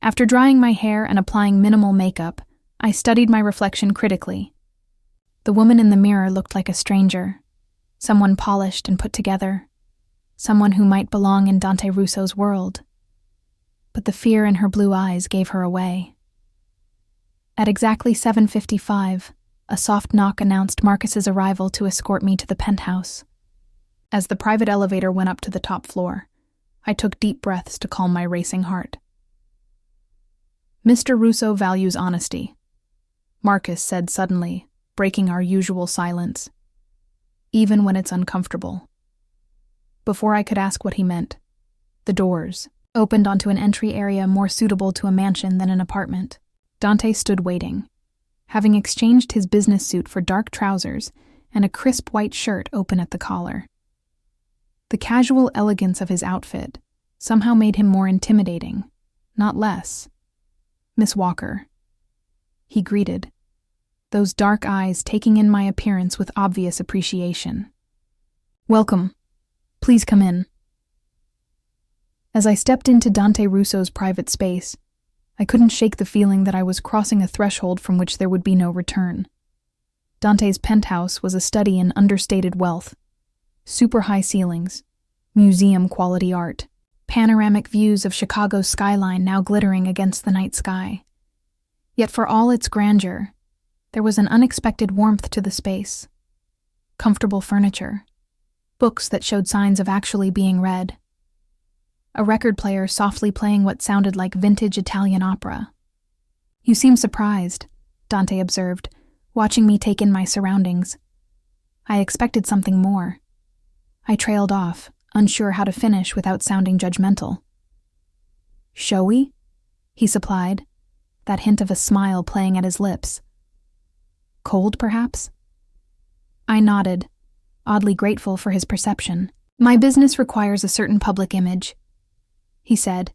After drying my hair and applying minimal makeup, I studied my reflection critically. The woman in the mirror looked like a stranger, someone polished and put together, someone who might belong in Dante Russo's world. But the fear in her blue eyes gave her away. At exactly 7:55, a soft knock announced Marcus's arrival to escort me to the penthouse. As the private elevator went up to the top floor, I took deep breaths to calm my racing heart. "Mr. Russo values honesty," Marcus said suddenly, breaking our usual silence, "even when it's uncomfortable." Before I could ask what he meant, the doors opened onto an entry area more suitable to a mansion than an apartment. Dante stood waiting, having exchanged his business suit for dark trousers and a crisp white shirt open at the collar. The casual elegance of his outfit somehow made him more intimidating, not less. "Miss Walker," he greeted, those dark eyes taking in my appearance with obvious appreciation. "Welcome. Please come in." As I stepped into Dante Russo's private space, I couldn't shake the feeling that I was crossing a threshold from which there would be no return. Dante's penthouse was a study in understated wealth. Super high ceilings, museum-quality art, panoramic views of Chicago's skyline now glittering against the night sky. Yet for all its grandeur, there was an unexpected warmth to the space. Comfortable furniture, books that showed signs of actually being read, a record player softly playing what sounded like vintage Italian opera. "You seem surprised," Dante observed, watching me take in my surroundings. I expected something more. I trailed off, unsure how to finish without sounding judgmental. "Showy?" he supplied, that hint of a smile playing at his lips. "Cold, perhaps?" I nodded, oddly grateful for his perception. "My business requires a certain public image," he said,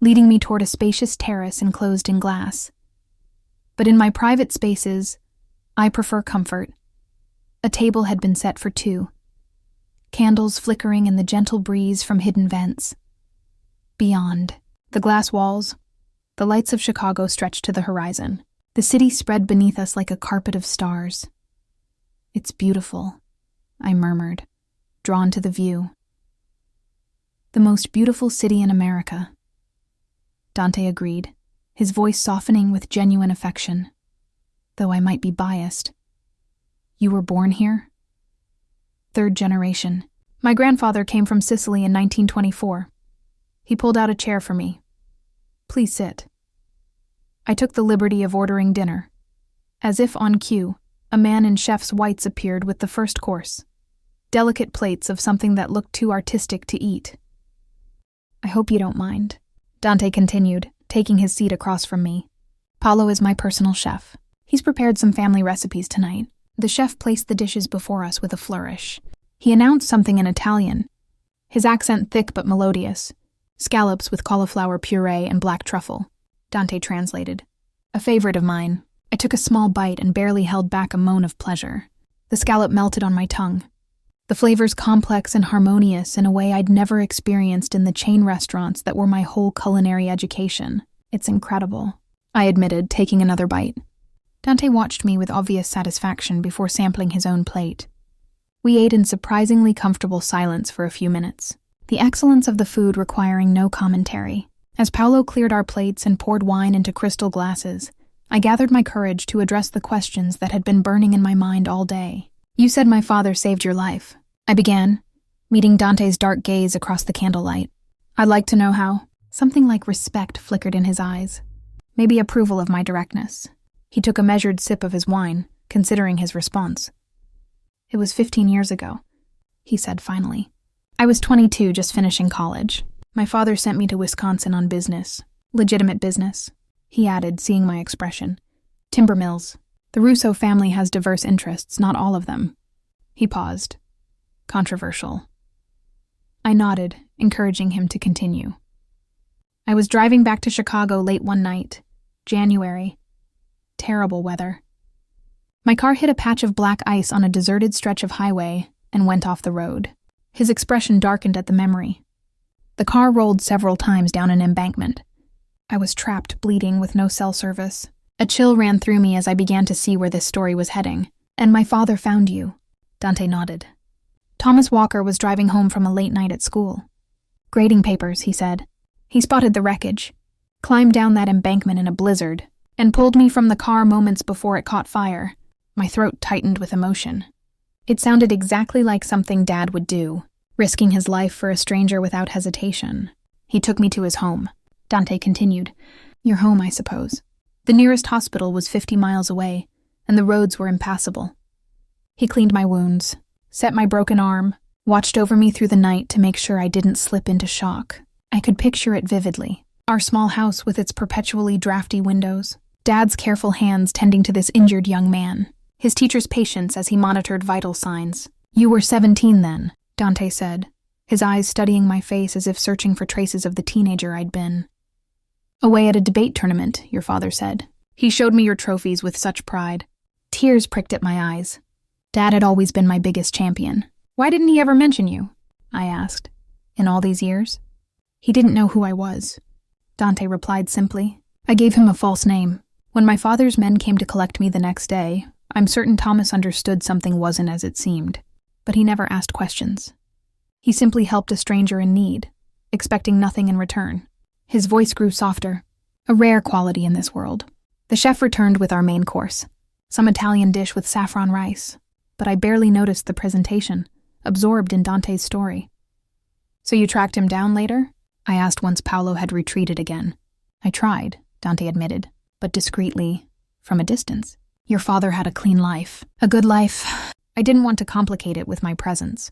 leading me toward a spacious terrace enclosed in glass. "But in my private spaces, I prefer comfort." A table had been set for two, candles flickering in the gentle breeze from hidden vents. Beyond, the glass walls, the lights of Chicago stretched to the horizon. The city spread beneath us like a carpet of stars. "It's beautiful," I murmured, drawn to the view. "The most beautiful city in America," Dante agreed, his voice softening with genuine affection, though I might be biased. "You were born here?" "Third generation. My grandfather came from Sicily in 1924. He pulled out a chair for me. "Please sit." I took the liberty of ordering dinner. As if on cue, a man in chef's whites appeared with the first course, delicate plates of something that looked too artistic to eat. "I hope you don't mind," Dante continued, taking his seat across from me. "Paolo is my personal chef. He's prepared some family recipes tonight." The chef placed the dishes before us with a flourish. He announced something in Italian, his accent thick but melodious. "Scallops with cauliflower puree and black truffle," Dante translated. "A favorite of mine." I took a small bite and barely held back a moan of pleasure. The scallop melted on my tongue, the flavors complex and harmonious in a way I'd never experienced in the chain restaurants that were my whole culinary education. "It's incredible," I admitted, taking another bite. Dante watched me with obvious satisfaction before sampling his own plate. We ate in surprisingly comfortable silence for a few minutes, the excellence of the food requiring no commentary. As Paolo cleared our plates and poured wine into crystal glasses, I gathered my courage to address the questions that had been burning in my mind all day. "You said my father saved your life," I began, meeting Dante's dark gaze across the candlelight. "I'd like to know how." Something like respect flickered in his eyes, maybe approval of my directness. He took a measured sip of his wine, considering his response. "It was 15 years ago," he said finally. "I was 22, just finishing college. My father sent me to Wisconsin on business. Legitimate business," he added, seeing my expression. "Timber mills. The Russo family has diverse interests, not all of them." He paused. "Controversial." I nodded, encouraging him to continue. "I was driving back to Chicago late one night. January. Terrible weather. My car hit a patch of black ice on a deserted stretch of highway and went off the road." His expression darkened at the memory. "The car rolled several times down an embankment. I was trapped, bleeding, with no cell service. A chill ran through me as I began to see where this story was heading. And my father found you." Dante nodded. "Thomas Walker was driving home from a late night at school. Grading papers," he said. "He spotted the wreckage, climbed down that embankment in a blizzard, and pulled me from the car moments before it caught fire." My throat tightened with emotion. It sounded exactly like something Dad would do, risking his life for a stranger without hesitation. "He took me to his home," Dante continued. "Your home, I suppose. The nearest hospital was 50 miles away, and the roads were impassable. He cleaned my wounds, set my broken arm, watched over me through the night to make sure I didn't slip into shock. I could picture it vividly. Our small house with its perpetually drafty windows, Dad's careful hands tending to this injured young man, his teacher's patience as he monitored vital signs. "You were 17 then," Dante said, his eyes studying my face as if searching for traces of the teenager I'd been. "Away at a debate tournament," your father said. "He showed me your trophies with such pride." Tears pricked at my eyes. Dad had always been my biggest champion. "Why didn't he ever mention you?" I asked. "In all these years?" "He didn't know who I was," Dante replied simply. "I gave him a false name. When my father's men came to collect me the next day, I'm certain Thomas understood something wasn't as it seemed, but he never asked questions. He simply helped a stranger in need, expecting nothing in return." His voice grew softer, a rare quality in this world. The chef returned with our main course, some Italian dish with saffron rice, but I barely noticed the presentation, absorbed in Dante's story. "So you tracked him down later?" I asked once Paolo had retreated again. "I tried," Dante admitted, "but discreetly, from a distance. Your father had a clean life, a good life. I didn't want to complicate it with my presence."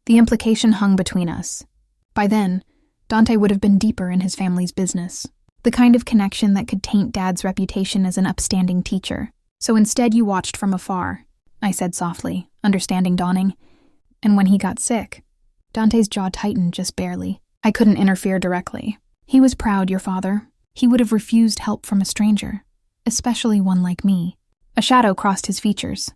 The implication hung between us. By then, Dante would have been deeper in his family's business, the kind of connection that could taint Dad's reputation as an upstanding teacher. "So instead you watched from afar," I said softly, understanding dawning. "And when he got sick," Dante's jaw tightened just barely. "I couldn't interfere directly. He was proud, your father. He would have refused help from a stranger, especially one like me." A shadow crossed his features.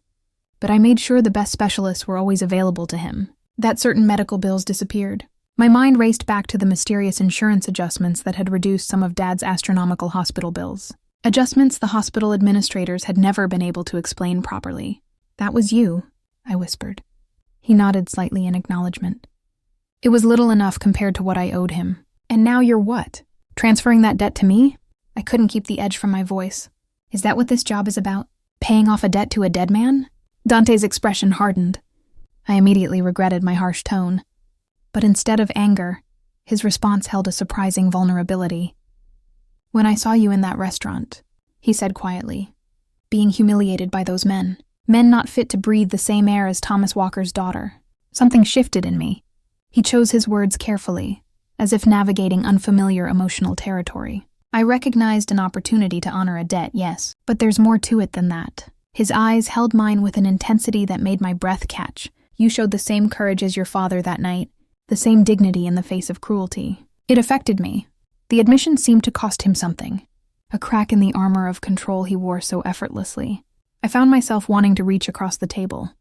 "But I made sure the best specialists were always available to him, that certain medical bills disappeared." My mind raced back to the mysterious insurance adjustments that had reduced some of Dad's astronomical hospital bills. Adjustments the hospital administrators had never been able to explain properly. "That was you," I whispered. He nodded slightly in acknowledgement. "It was little enough compared to what I owed him. And now you're what? Transferring that debt to me?" I couldn't keep the edge from my voice. "Is that what this job is about? Paying off a debt to a dead man?" Dante's expression hardened. I immediately regretted my harsh tone. But instead of anger, his response held a surprising vulnerability. "When I saw you in that restaurant," he said quietly, "being humiliated by those men not fit to breathe the same air as Thomas Walker's daughter, something shifted in me." He chose his words carefully, as if navigating unfamiliar emotional territory. "I recognized an opportunity to honor a debt, yes, but there's more to it than that." His eyes held mine with an intensity that made my breath catch. "You showed the same courage as your father that night, the same dignity in the face of cruelty." It affected me. The admission seemed to cost him something, a crack in the armor of control he wore so effortlessly. I found myself wanting to reach across the table,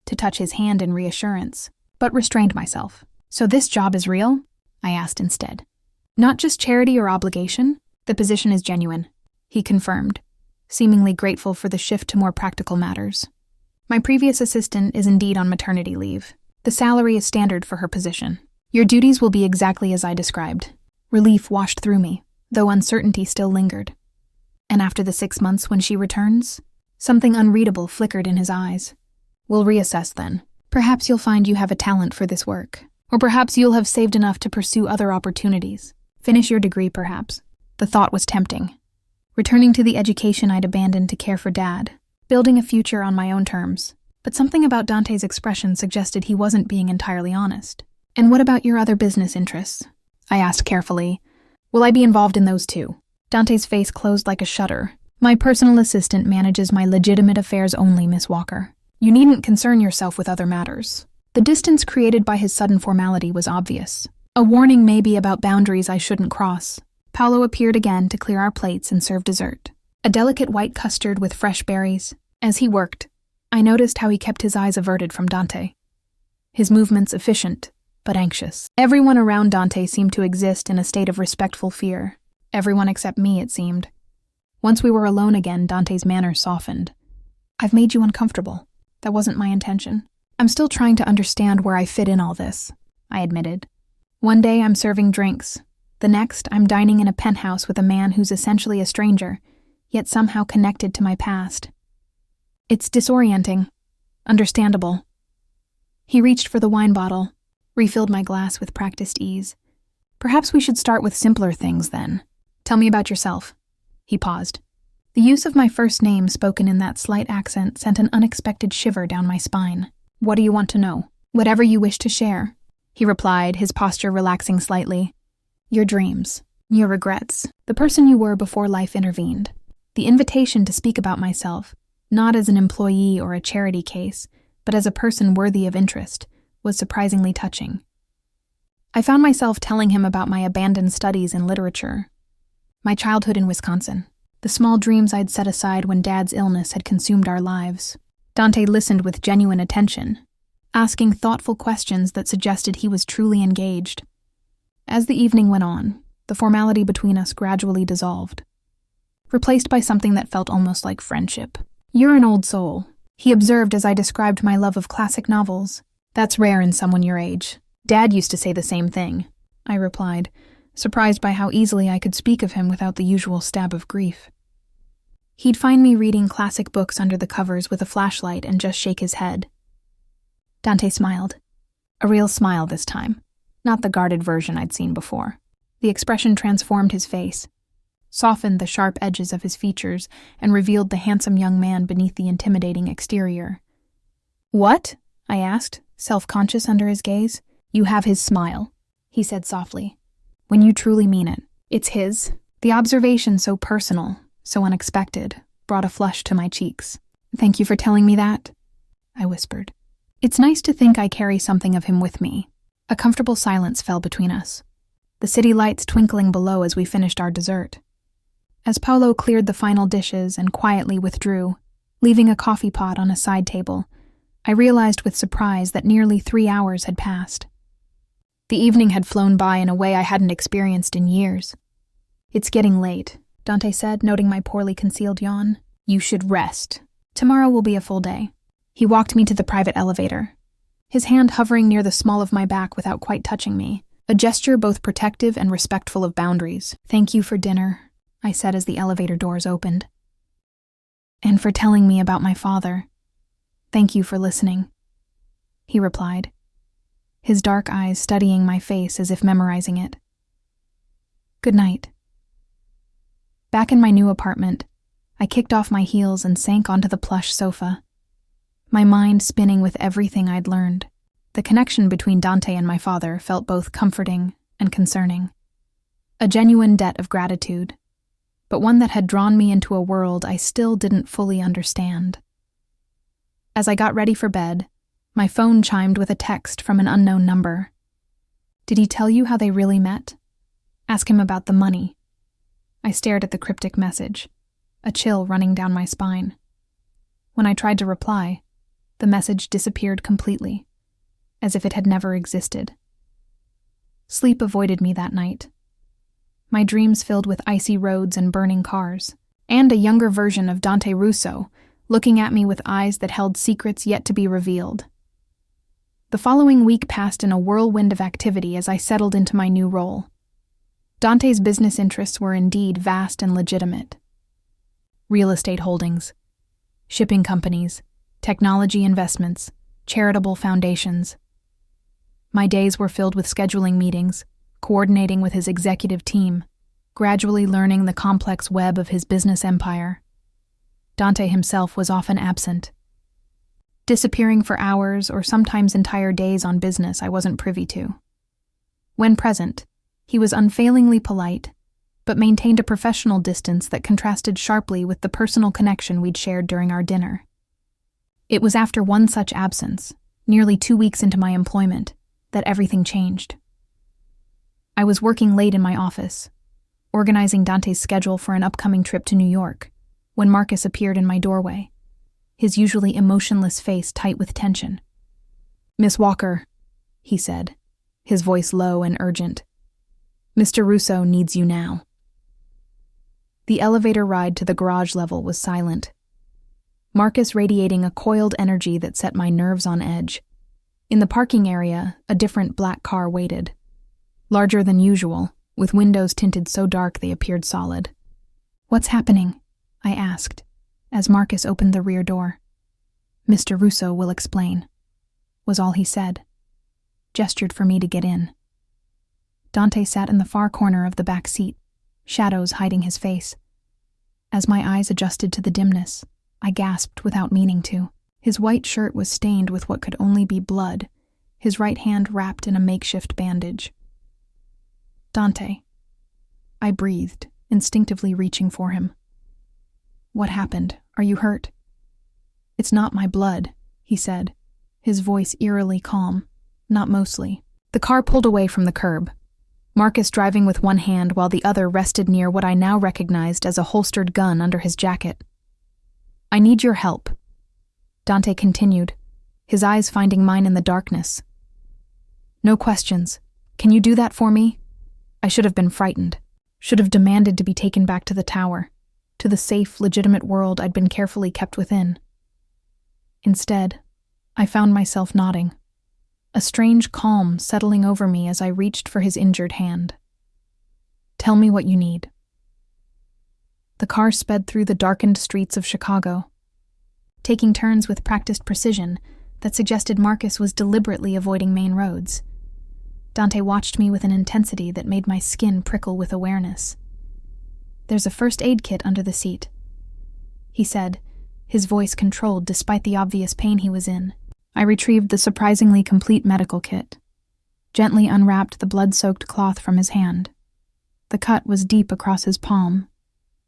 to touch his hand in reassurance, but restrained myself. "So this job is real?" I asked instead. "Not just charity or obligation? The position is genuine," he confirmed, seemingly grateful for the shift to more practical matters. "My previous assistant is indeed on maternity leave. The salary is standard for her position. Your duties will be exactly as I described." Relief washed through me, though uncertainty still lingered. "And after the 6 months when she returns?" Something unreadable flickered in his eyes. "We'll reassess then. Perhaps you'll find you have a talent for this work. Or perhaps you'll have saved enough to pursue other opportunities. Finish your degree, perhaps." The thought was tempting. Returning to the education I'd abandoned to care for Dad, building a future on my own terms. But something about Dante's expression suggested he wasn't being entirely honest. "And what about your other business interests?" I asked carefully. "Will I be involved in those too?" Dante's face closed like a shutter. "My personal assistant manages my legitimate affairs only, Miss Walker. You needn't concern yourself with other matters." The distance created by his sudden formality was obvious. A warning maybe about boundaries I shouldn't cross. Paolo appeared again to clear our plates and serve dessert. A delicate white custard with fresh berries. As he worked, I noticed how he kept his eyes averted from Dante. His movements efficient, but anxious. Everyone around Dante seemed to exist in a state of respectful fear. Everyone except me, it seemed. Once we were alone again, Dante's manner softened. "I've made you uncomfortable. That wasn't my intention. I'm still trying to understand where I fit in all this," I admitted. "One day I'm serving drinks. The next, I'm dining in a penthouse with a man who's essentially a stranger, yet somehow connected to my past. It's disorienting. Understandable." He reached for the wine bottle, refilled my glass with practiced ease. "Perhaps we should start with simpler things, then. Tell me about yourself." He paused. The use of my first name spoken in that slight accent sent an unexpected shiver down my spine. "What do you want to know?" "Whatever you wish to share," he replied, his posture relaxing slightly. "Your dreams, your regrets, the person you were before life intervened." The invitation to speak about myself, not as an employee or a charity case, but as a person worthy of interest, was surprisingly touching. I found myself telling him about my abandoned studies in literature, my childhood in Wisconsin, the small dreams I'd set aside when Dad's illness had consumed our lives. Dante listened with genuine attention, asking thoughtful questions that suggested he was truly engaged. As the evening went on, the formality between us gradually dissolved, replaced by something that felt almost like friendship. "You're an old soul," he observed as I described my love of classic novels. "That's rare in someone your age. Dad used to say the same thing," I replied, surprised by how easily I could speak of him without the usual stab of grief. He'd find me reading classic books under the covers with a flashlight and just shake his head. Dante smiled. A real smile this time, not the guarded version I'd seen before. The expression transformed his face, softened the sharp edges of his features, and revealed the handsome young man beneath the intimidating exterior. "What?" I asked, self-conscious under his gaze. "You have his smile," he said softly. "When you truly mean it, it's his." The observation, so personal, so unexpected, brought a flush to my cheeks. "Thank you for telling me that," I whispered. "It's nice to think I carry something of him with me." A comfortable silence fell between us, the city lights twinkling below as we finished our dessert. As Paolo cleared the final dishes and quietly withdrew, leaving a coffee pot on a side table, I realized with surprise that nearly 3 hours had passed. The evening had flown by in a way I hadn't experienced in years. "It's getting late," Dante said, noting my poorly concealed yawn. "You should rest. Tomorrow will be a full day." He walked me to the private elevator, his hand hovering near the small of my back without quite touching me, a gesture both protective and respectful of boundaries. "Thank you for dinner," I said as the elevator doors opened. "And for telling me about my father. Thank you for listening," he replied, his dark eyes studying my face as if memorizing it. "Good night." Back in my new apartment, I kicked off my heels and sank onto the plush sofa, my mind spinning with everything I'd learned. The connection between Dante and my father felt both comforting and concerning. A genuine debt of gratitude, but one that had drawn me into a world I still didn't fully understand. As I got ready for bed, my phone chimed with a text from an unknown number. "Did he tell you how they really met? Ask him about the money." I stared at the cryptic message, a chill running down my spine. When I tried to reply, the message disappeared completely, as if it had never existed. Sleep avoided me that night. My dreams filled with icy roads and burning cars, and a younger version of Dante Russo, looking at me with eyes that held secrets yet to be revealed. The following week passed in a whirlwind of activity as I settled into my new role. Dante's business interests were indeed vast and legitimate. Real estate holdings, shipping companies, technology investments, charitable foundations. My days were filled with scheduling meetings, coordinating with his executive team, gradually learning the complex web of his business empire. Dante himself was often absent, disappearing for hours or sometimes entire days on business I wasn't privy to. When present, he was unfailingly polite, but maintained a professional distance that contrasted sharply with the personal connection we'd shared during our dinner. It was after one such absence, nearly 2 weeks into my employment, that everything changed. I was working late in my office, organizing Dante's schedule for an upcoming trip to New York, when Marcus appeared in my doorway, his usually emotionless face tight with tension. "Miss Walker," he said, his voice low and urgent. "Mr. Russo needs you now." The elevator ride to the garage level was silent, Marcus radiating a coiled energy that set my nerves on edge. In the parking area, a different black car waited, larger than usual, with windows tinted so dark they appeared solid. "What's happening?" I asked, as Marcus opened the rear door. "Mr. Russo will explain," was all he said, gestured for me to get in. Dante sat in the far corner of the back seat, shadows hiding his face. As my eyes adjusted to the dimness, I gasped without meaning to. His white shirt was stained with what could only be blood, his right hand wrapped in a makeshift bandage. "Dante," I breathed, instinctively reaching for him. "What happened? Are you hurt?" "It's not my blood," he said, his voice eerily calm. "Not mostly. The car pulled away from the curb, Marcus driving with one hand while the other rested near what I now recognized as a holstered gun under his jacket. "I need your help," Dante continued, his eyes finding mine in the darkness. "No questions. Can you do that for me?" I should have been frightened. Should have demanded to be taken back to the tower, to the safe, legitimate world I'd been carefully kept within. Instead, I found myself nodding, a strange calm settling over me as I reached for his injured hand. "Tell me what you need." The car sped through the darkened streets of Chicago, taking turns with practiced precision that suggested Marcus was deliberately avoiding main roads. Dante watched me with an intensity that made my skin prickle with awareness. "There's a first aid kit under the seat," he said, his voice controlled despite the obvious pain he was in. I retrieved the surprisingly complete medical kit, gently unwrapped the blood-soaked cloth from his hand. The cut was deep across his palm,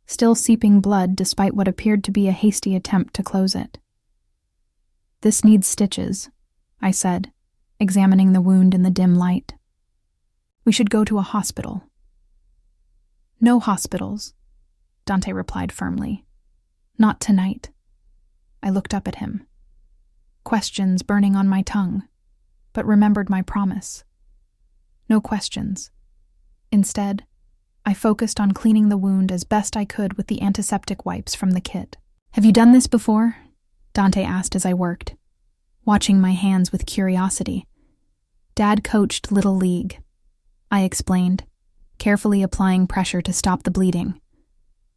still seeping blood despite what appeared to be a hasty attempt to close it. "This needs stitches," I said, examining the wound in the dim light. "We should go to a hospital." "No hospitals," Dante replied firmly. "Not tonight." I looked up at him, questions burning on my tongue, but remembered my promise. No questions. Instead, I focused on cleaning the wound as best I could with the antiseptic wipes from the kit. "Have you done this before?" Dante asked as I worked, watching my hands with curiosity. "Dad coached Little League," I explained, carefully applying pressure to stop the bleeding.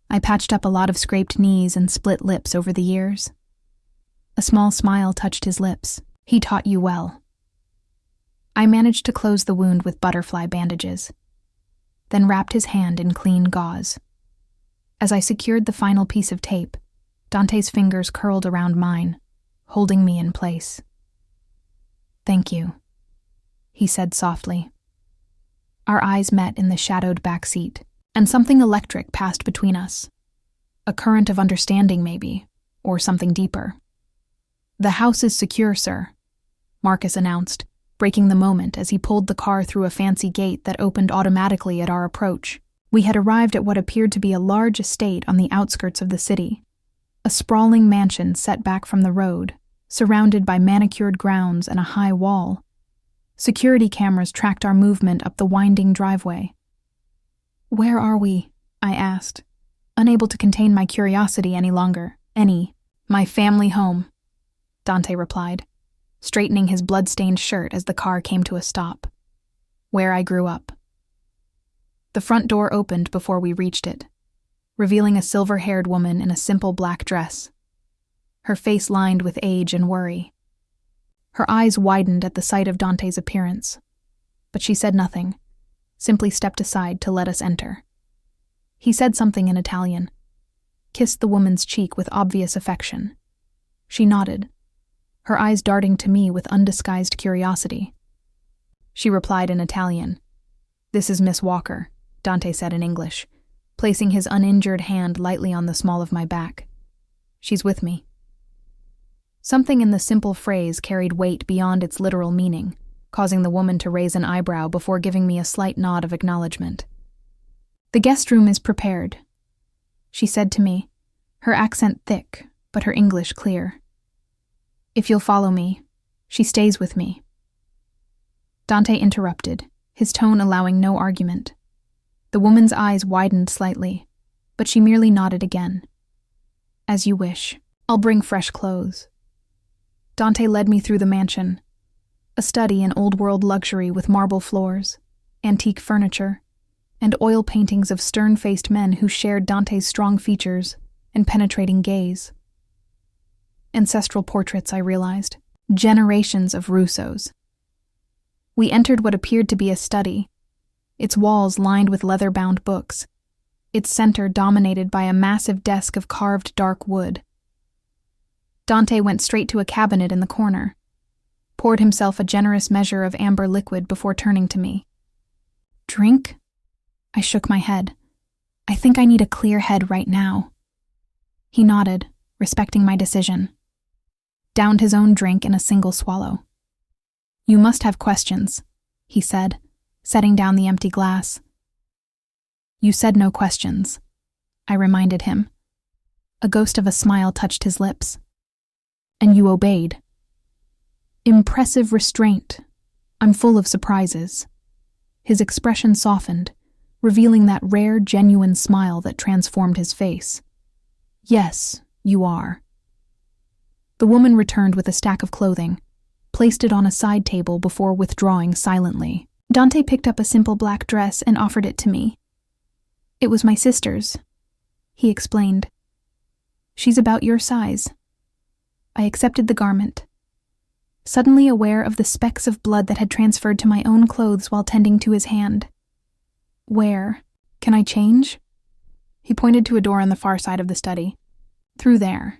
"I patched up a lot of scraped knees and split lips over the years." A small smile touched his lips. "He taught you well." I managed to close the wound with butterfly bandages, then wrapped his hand in clean gauze. As I secured the final piece of tape, Dante's fingers curled around mine, holding me in place. "Thank you," he said softly. Our eyes met in the shadowed back seat, and something electric passed between us. A current of understanding, maybe, or something deeper. "The house is secure, sir," Marcus announced, breaking the moment as he pulled the car through a fancy gate that opened automatically at our approach. We had arrived at what appeared to be a large estate on the outskirts of the city, a sprawling mansion set back from the road, surrounded by manicured grounds and a high wall. Security cameras tracked our movement up the winding driveway. "Where are we?" I asked, unable to contain my curiosity any longer. "My family home," Dante replied, straightening his blood-stained shirt as the car came to a stop. "Where I grew up." The front door opened before we reached it, revealing a silver-haired woman in a simple black dress, her face lined with age and worry. Her eyes widened at the sight of Dante's appearance, but she said nothing, simply stepped aside to let us enter. He said something in Italian, kissed the woman's cheek with obvious affection. She nodded, her eyes darting to me with undisguised curiosity. She replied in Italian. "This is Miss Walker," Dante said in English, placing his uninjured hand lightly on the small of my back. "She's with me." Something in the simple phrase carried weight beyond its literal meaning, causing the woman to raise an eyebrow before giving me a slight nod of acknowledgement. "The guest room is prepared," she said to me, her accent thick, but her English clear. "If you'll follow me, she stays with me." Dante interrupted, his tone allowing no argument. The woman's eyes widened slightly, but she merely nodded again. "As you wish. I'll bring fresh clothes." Dante led me through the mansion, a study in old-world luxury with marble floors, antique furniture, and oil paintings of stern-faced men who shared Dante's strong features and penetrating gaze. Ancestral portraits, I realized. Generations of Russos. We entered what appeared to be a study, its walls lined with leather-bound books, its center dominated by a massive desk of carved dark wood. Dante went straight to a cabinet in the corner, poured himself a generous measure of amber liquid before turning to me. "Drink?" I shook my head. "I think I need a clear head right now." He nodded, respecting my decision. Downed his own drink in a single swallow. "You must have questions," he said, setting down the empty glass. You said no questions, I reminded him. A ghost of a smile touched his lips. And you obeyed. Impressive restraint. I'm full of surprises. His expression softened, revealing that rare, genuine smile that transformed his face. Yes, you are. The woman returned with a stack of clothing, placed it on a side table before withdrawing silently. Dante picked up a simple black dress and offered it to me. It was my sister's, he explained. She's about your size. I accepted the garment, suddenly aware of the specks of blood that had transferred to my own clothes while tending to his hand. Where? Can I change? He pointed to a door on the far side of the study. Through there.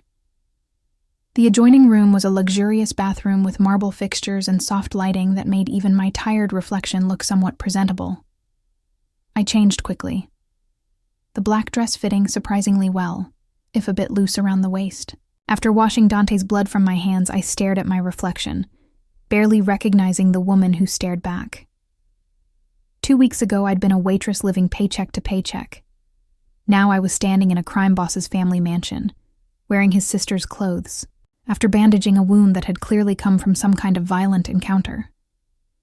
The adjoining room was a luxurious bathroom with marble fixtures and soft lighting that made even my tired reflection look somewhat presentable. I changed quickly. The black dress fitting surprisingly well, if a bit loose around the waist. After washing Dante's blood from my hands, I stared at my reflection, barely recognizing the woman who stared back. 2 weeks ago, I'd been a waitress living paycheck to paycheck. Now I was standing in a crime boss's family mansion, wearing his sister's clothes, after bandaging a wound that had clearly come from some kind of violent encounter.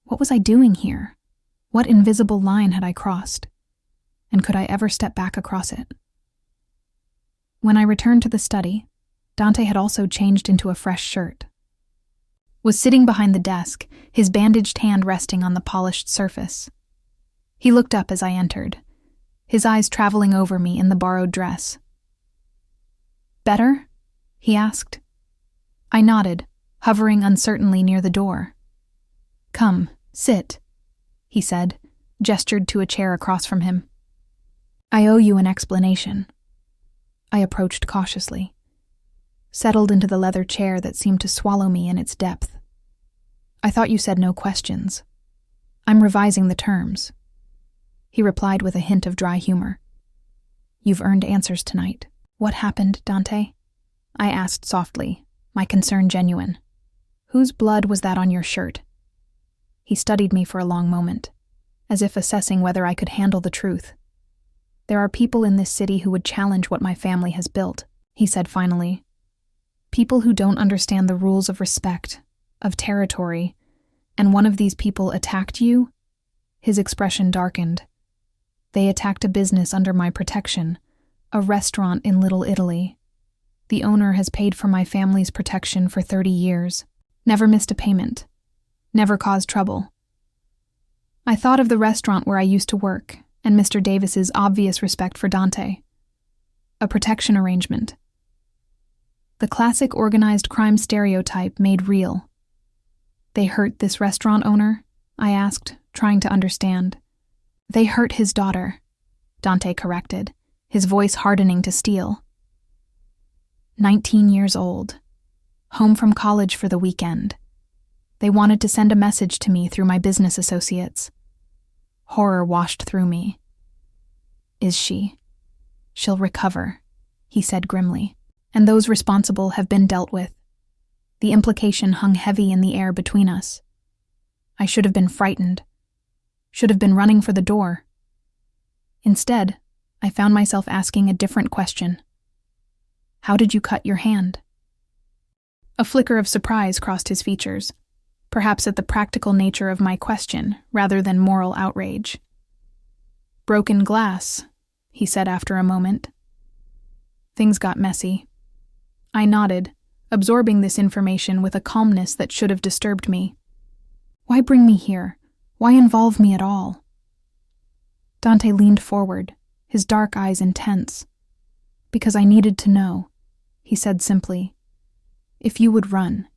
What was I doing here? What invisible line had I crossed? And could I ever step back across it? When I returned to the study, Dante had also changed into a fresh shirt. Was sitting behind the desk, his bandaged hand resting on the polished surface. He looked up as I entered, his eyes traveling over me in the borrowed dress. Better? He asked. I nodded, hovering uncertainly near the door. Come, sit, he said, gestured to a chair across from him. I owe you an explanation. I approached cautiously, settled into the leather chair that seemed to swallow me in its depth. I thought you said no questions. I'm revising the terms. He replied with a hint of dry humor. You've earned answers tonight. What happened, Dante? I asked softly, my concern genuine. Whose blood was that on your shirt? He studied me for a long moment, as if assessing whether I could handle the truth. There are people in this city who would challenge what my family has built, he said finally. People who don't understand the rules of respect, of territory, and one of these people attacked you? His expression darkened. They attacked a business under my protection, a restaurant in Little Italy. The owner has paid for my family's protection for 30 years, never missed a payment, never caused trouble. I thought of the restaurant where I used to work and Mr. Davis's obvious respect for Dante. A protection arrangement. The classic organized crime stereotype made real. They hurt this restaurant owner? I asked, trying to understand. They hurt his daughter, Dante corrected, his voice hardening to steel. 19 years old, home from college for the weekend. They wanted to send a message to me through my business associates. Horror washed through me. Is she? She'll recover, he said grimly, and those responsible have been dealt with. The implication hung heavy in the air between us. I should have been frightened, should have been running for the door. Instead, I found myself asking a different question. How did you cut your hand? A flicker of surprise crossed his features, perhaps at the practical nature of my question rather than moral outrage. Broken glass, he said after a moment. Things got messy. I nodded, absorbing this information with a calmness that should have disturbed me. Why bring me here? Why involve me at all? Dante leaned forward, his dark eyes intense. Because I needed to know, he said simply. If you would run,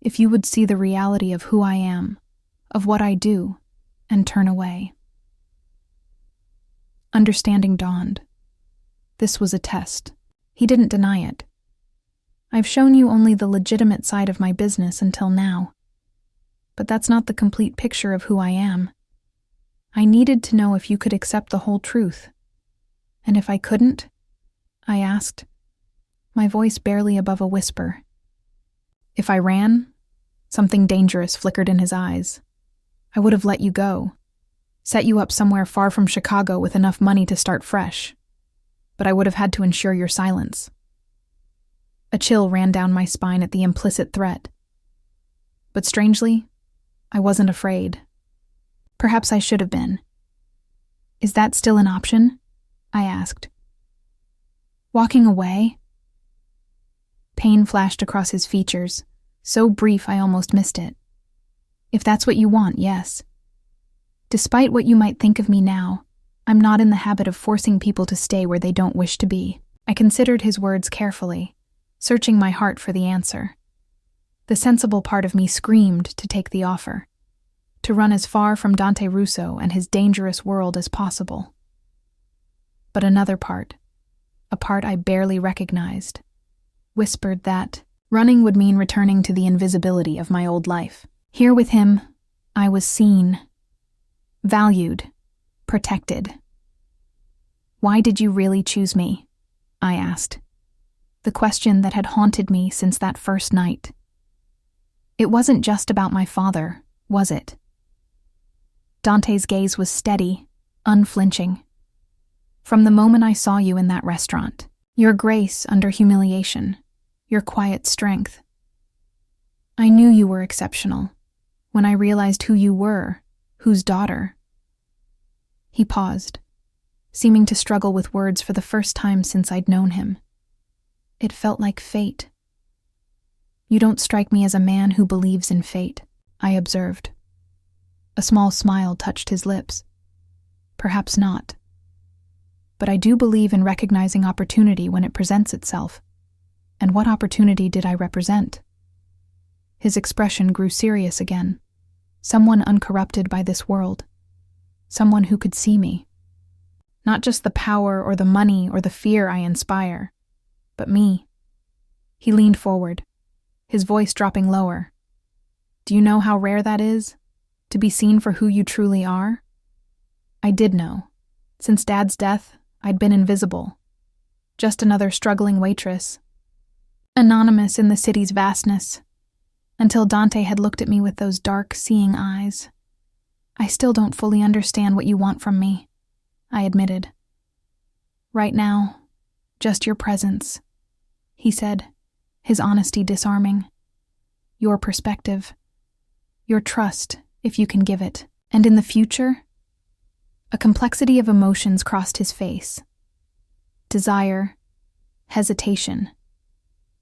if you would see the reality of who I am, of what I do, and turn away. Understanding dawned. This was a test. He didn't deny it. I've shown you only the legitimate side of my business until now. But that's not the complete picture of who I am. I needed to know if you could accept the whole truth. And if I couldn't? I asked, my voice barely above a whisper. If I ran? Something dangerous flickered in his eyes. I would have let you go, set you up somewhere far from Chicago with enough money to start fresh. But I would have had to ensure your silence. A chill ran down my spine at the implicit threat. But strangely, I wasn't afraid. Perhaps I should have been. Is that still an option? I asked. Walking away? Pain flashed across his features, so brief I almost missed it. If that's what you want, yes. Despite what you might think of me now, I'm not in the habit of forcing people to stay where they don't wish to be. I considered his words carefully, searching my heart for the answer. The sensible part of me screamed to take the offer, to run as far from Dante Russo and his dangerous world as possible. But another part, a part I barely recognized, whispered that running would mean returning to the invisibility of my old life. Here with him, I was seen, valued, protected. Why did you really choose me? I asked. The question that had haunted me since that first night. It wasn't just about my father, was it? Dante's gaze was steady, unflinching. From the moment I saw you in that restaurant, your grace under humiliation, your quiet strength. I knew you were exceptional when I realized who you were, whose daughter. He paused, seeming to struggle with words for the first time since I'd known him. It felt like fate. You don't strike me as a man who believes in fate, I observed. A small smile touched his lips. Perhaps not. But I do believe in recognizing opportunity when it presents itself. And what opportunity did I represent? His expression grew serious again. Someone uncorrupted by this world. Someone who could see me. Not just the power or the money or the fear I inspire, but me. He leaned forward, his voice dropping lower. Do you know how rare that is? To be seen for who you truly are? I did know. Since Dad's death, I'd been invisible. Just another struggling waitress. Anonymous in the city's vastness. Until Dante had looked at me with those dark, seeing eyes. I still don't fully understand what you want from me, I admitted. Right now, just your presence, he said, his honesty disarming. Your perspective. Your trust, if you can give it. And in the future? A complexity of emotions crossed his face. Desire, hesitation,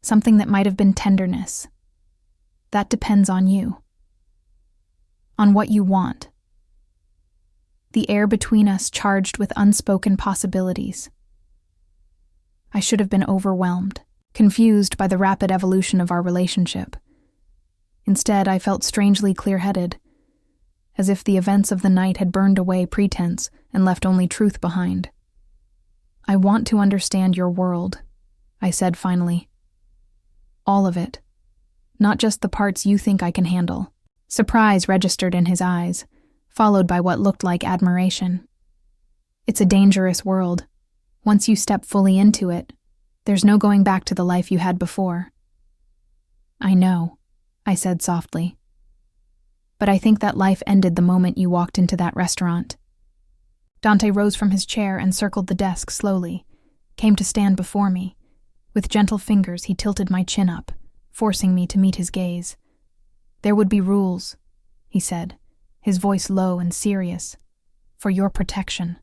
something that might have been tenderness. That depends on you. On what you want. The air between us charged with unspoken possibilities. I should have been overwhelmed, confused by the rapid evolution of our relationship. Instead, I felt strangely clear-headed, as if the events of the night had burned away pretense and left only truth behind. I want to understand your world, I said finally. All of it. Not just the parts you think I can handle. Surprise registered in his eyes, followed by what looked like admiration. It's a dangerous world. Once you step fully into it, there's no going back to the life you had before. I know, I said softly. But I think that life ended the moment you walked into that restaurant. Dante rose from his chair and circled the desk slowly, came to stand before me. With gentle fingers, he tilted my chin up, forcing me to meet his gaze. There would be rules, he said, his voice low and serious. For your protection.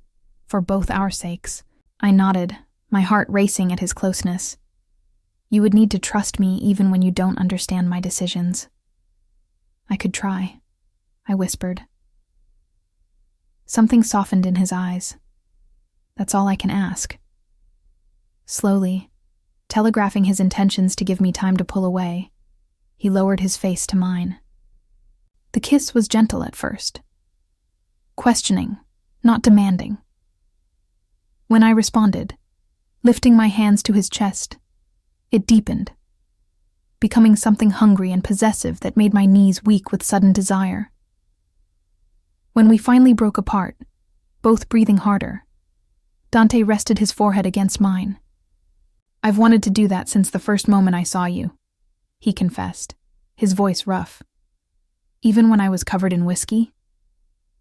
For both our sakes. I nodded, my heart racing at his closeness. You would need to trust me even when you don't understand my decisions. I could try, I whispered. Something softened in his eyes. That's all I can ask. Slowly, telegraphing his intentions to give me time to pull away, he lowered his face to mine. The kiss was gentle at first. Questioning, not demanding. When I responded, lifting my hands to his chest, it deepened, becoming something hungry and possessive that made my knees weak with sudden desire. When we finally broke apart, both breathing harder, Dante rested his forehead against mine. I've wanted to do that since the first moment I saw you, he confessed, his voice rough. Even when I was covered in whiskey?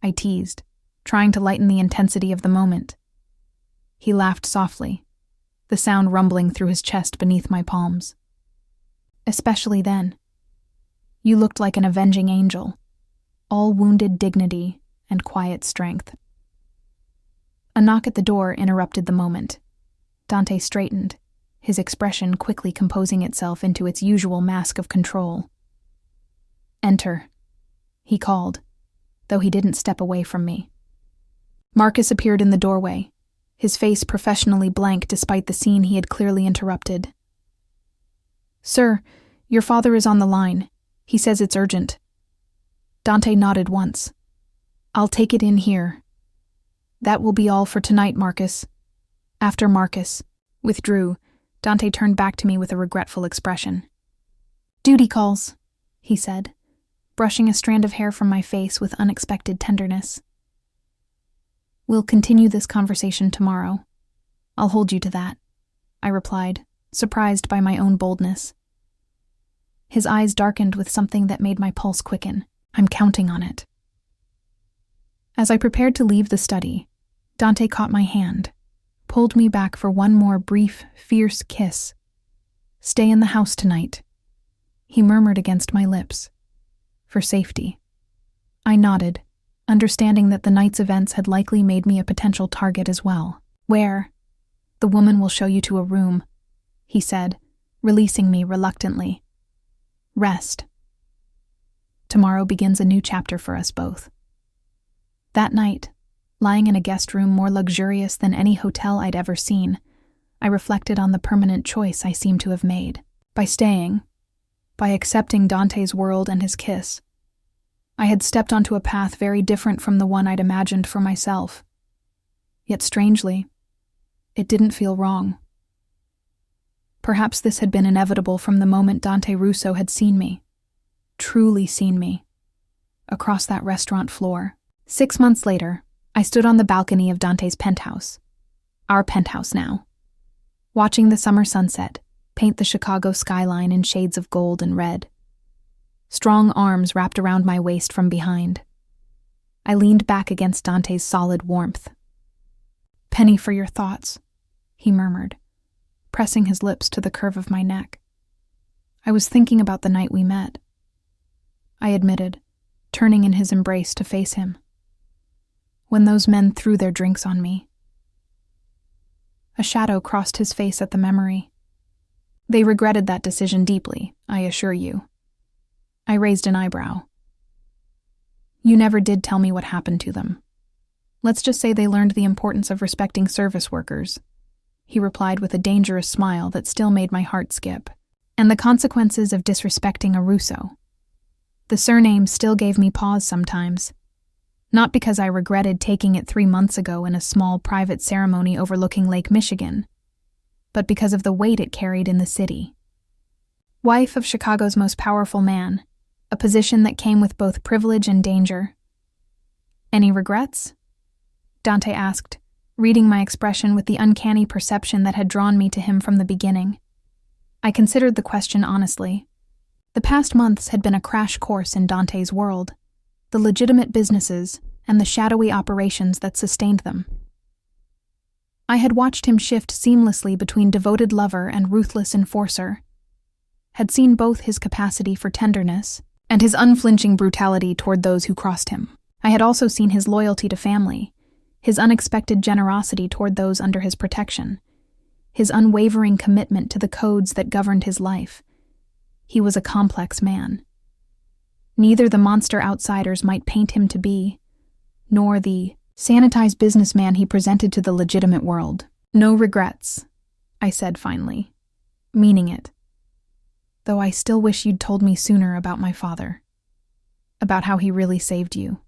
I teased, trying to lighten the intensity of the moment. He laughed softly, the sound rumbling through his chest beneath my palms. Especially then. You looked like an avenging angel, all wounded dignity and quiet strength. A knock at the door interrupted the moment. Dante straightened, his expression quickly composing itself into its usual mask of control. "Enter," he called, though he didn't step away from me. Marcus appeared in the doorway, his face professionally blank despite the scene he had clearly interrupted. "Sir, your father is on the line. He says it's urgent." Dante nodded once. "I'll take it in here." "That will be all for tonight, Marcus." After Marcus withdrew, Dante turned back to me with a regretful expression. "Duty calls," he said, brushing a strand of hair from my face with unexpected tenderness. "We'll continue this conversation tomorrow. I'll hold you to that," I replied, surprised by my own boldness. His eyes darkened with something that made my pulse quicken. "I'm counting on it." As I prepared to leave the study, Dante caught my hand, pulled me back for one more brief, fierce kiss. "Stay in the house tonight," he murmured against my lips. "For safety." I nodded, understanding that the night's events had likely made me a potential target as well. "Where?" "The woman will show you to a room," he said, releasing me reluctantly. "Rest. Tomorrow begins a new chapter for us both." That night, lying in a guest room more luxurious than any hotel I'd ever seen, I reflected on the permanent choice I seemed to have made. By staying, by accepting Dante's world and his kiss, I had stepped onto a path very different from the one I'd imagined for myself. Yet strangely, it didn't feel wrong. Perhaps this had been inevitable from the moment Dante Russo had seen me, truly seen me, across that restaurant floor. 6 months later, I stood on the balcony of Dante's penthouse, our penthouse now, watching the summer sunset paint the Chicago skyline in shades of gold and red. Strong arms wrapped around my waist from behind. I leaned back against Dante's solid warmth. "Penny for your thoughts," he murmured, pressing his lips to the curve of my neck. "I was thinking about the night we met," I admitted, turning in his embrace to face him. "When those men threw their drinks on me." A shadow crossed his face at the memory. "They regretted that decision deeply, I assure you." I raised an eyebrow. "You never did tell me what happened to them. Let's just say they learned the importance of respecting service workers," he replied with a dangerous smile that still made my heart skip. "And the consequences of disrespecting a Russo." The surname still gave me pause sometimes. Not because I regretted taking it 3 months ago in a small private ceremony overlooking Lake Michigan, but because of the weight it carried in the city. Wife of Chicago's most powerful man, a position that came with both privilege and danger. "Any regrets?" Dante asked, reading my expression with the uncanny perception that had drawn me to him from the beginning. I considered the question honestly. The past months had been a crash course in Dante's world, the legitimate businesses and the shadowy operations that sustained them. I had watched him shift seamlessly between devoted lover and ruthless enforcer, had seen both his capacity for tenderness and his unflinching brutality toward those who crossed him. I had also seen his loyalty to family, his unexpected generosity toward those under his protection, his unwavering commitment to the codes that governed his life. He was a complex man. Neither the monster outsiders might paint him to be, nor the sanitized businessman he presented to the legitimate world. "No regrets," I said finally, meaning it. "Though I still wish you'd told me sooner about my father, about how he really saved you."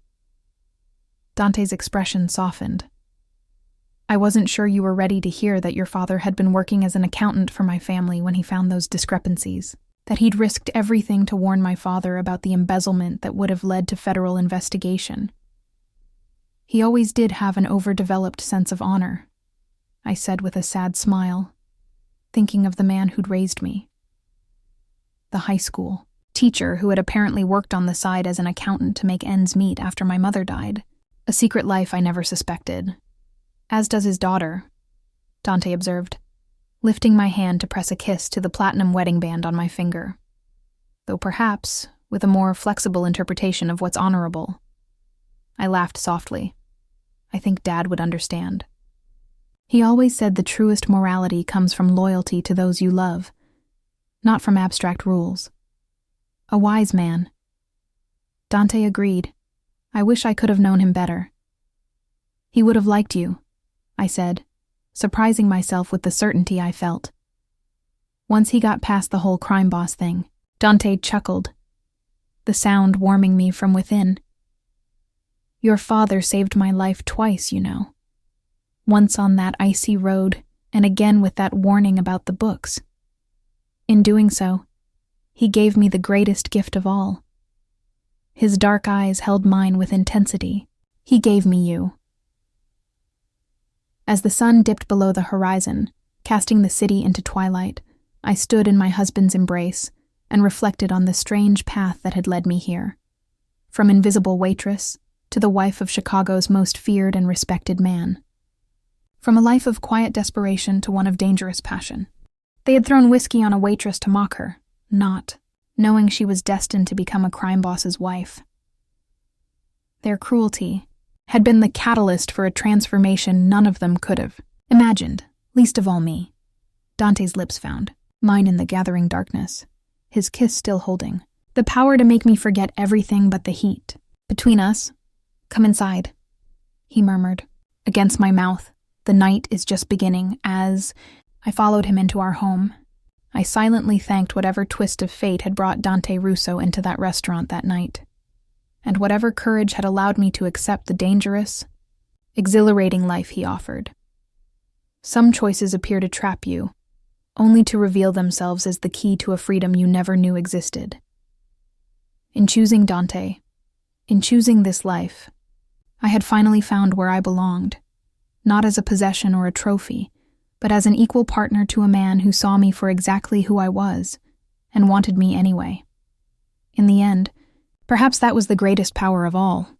Dante's expression softened. "I wasn't sure you were ready to hear that your father had been working as an accountant for my family when he found those discrepancies, that he'd risked everything to warn my father about the embezzlement that would have led to federal investigation. He always did have an overdeveloped sense of honor," I said with a sad smile, thinking of the man who'd raised me. The high school teacher who had apparently worked on the side as an accountant to make ends meet after my mother died. A secret life I never suspected. As does his daughter, Dante observed, lifting my hand to press a kiss to the platinum wedding band on my finger. Though perhaps with a more flexible interpretation of what's honorable. I laughed softly. I think Dad would understand. He always said the truest morality comes from loyalty to those you love, not from abstract rules. A wise man. Dante agreed. I wish I could have known him better. He would have liked you, I said, surprising myself with the certainty I felt. Once he got past the whole crime boss thing, Dante chuckled, the sound warming me from within. Your father saved my life twice, you know. Once on that icy road, and again with that warning about the books. In doing so, he gave me the greatest gift of all. His dark eyes held mine with intensity. He gave me you. As the sun dipped below the horizon, casting the city into twilight, I stood in my husband's embrace and reflected on the strange path that had led me here. From invisible waitress to the wife of Chicago's most feared and respected man. From a life of quiet desperation to one of dangerous passion. They had thrown whiskey on a waitress to mock her, not knowing she was destined to become a crime boss's wife. Their cruelty had been the catalyst for a transformation none of them could have imagined, least of all me. Dante's lips found, mine in the gathering darkness, his kiss still holding. The power to make me forget everything but the heat. Between us, come inside, he murmured, against my mouth. The night is just beginning as I followed him into our home. I silently thanked whatever twist of fate had brought Dante Russo into that restaurant that night, and whatever courage had allowed me to accept the dangerous, exhilarating life he offered. Some choices appear to trap you, only to reveal themselves as the key to a freedom you never knew existed. In choosing Dante, in choosing this life, I had finally found where I belonged, not as a possession or a trophy, but as an equal partner to a man who saw me for exactly who I was, and wanted me anyway. In the end, perhaps that was the greatest power of all.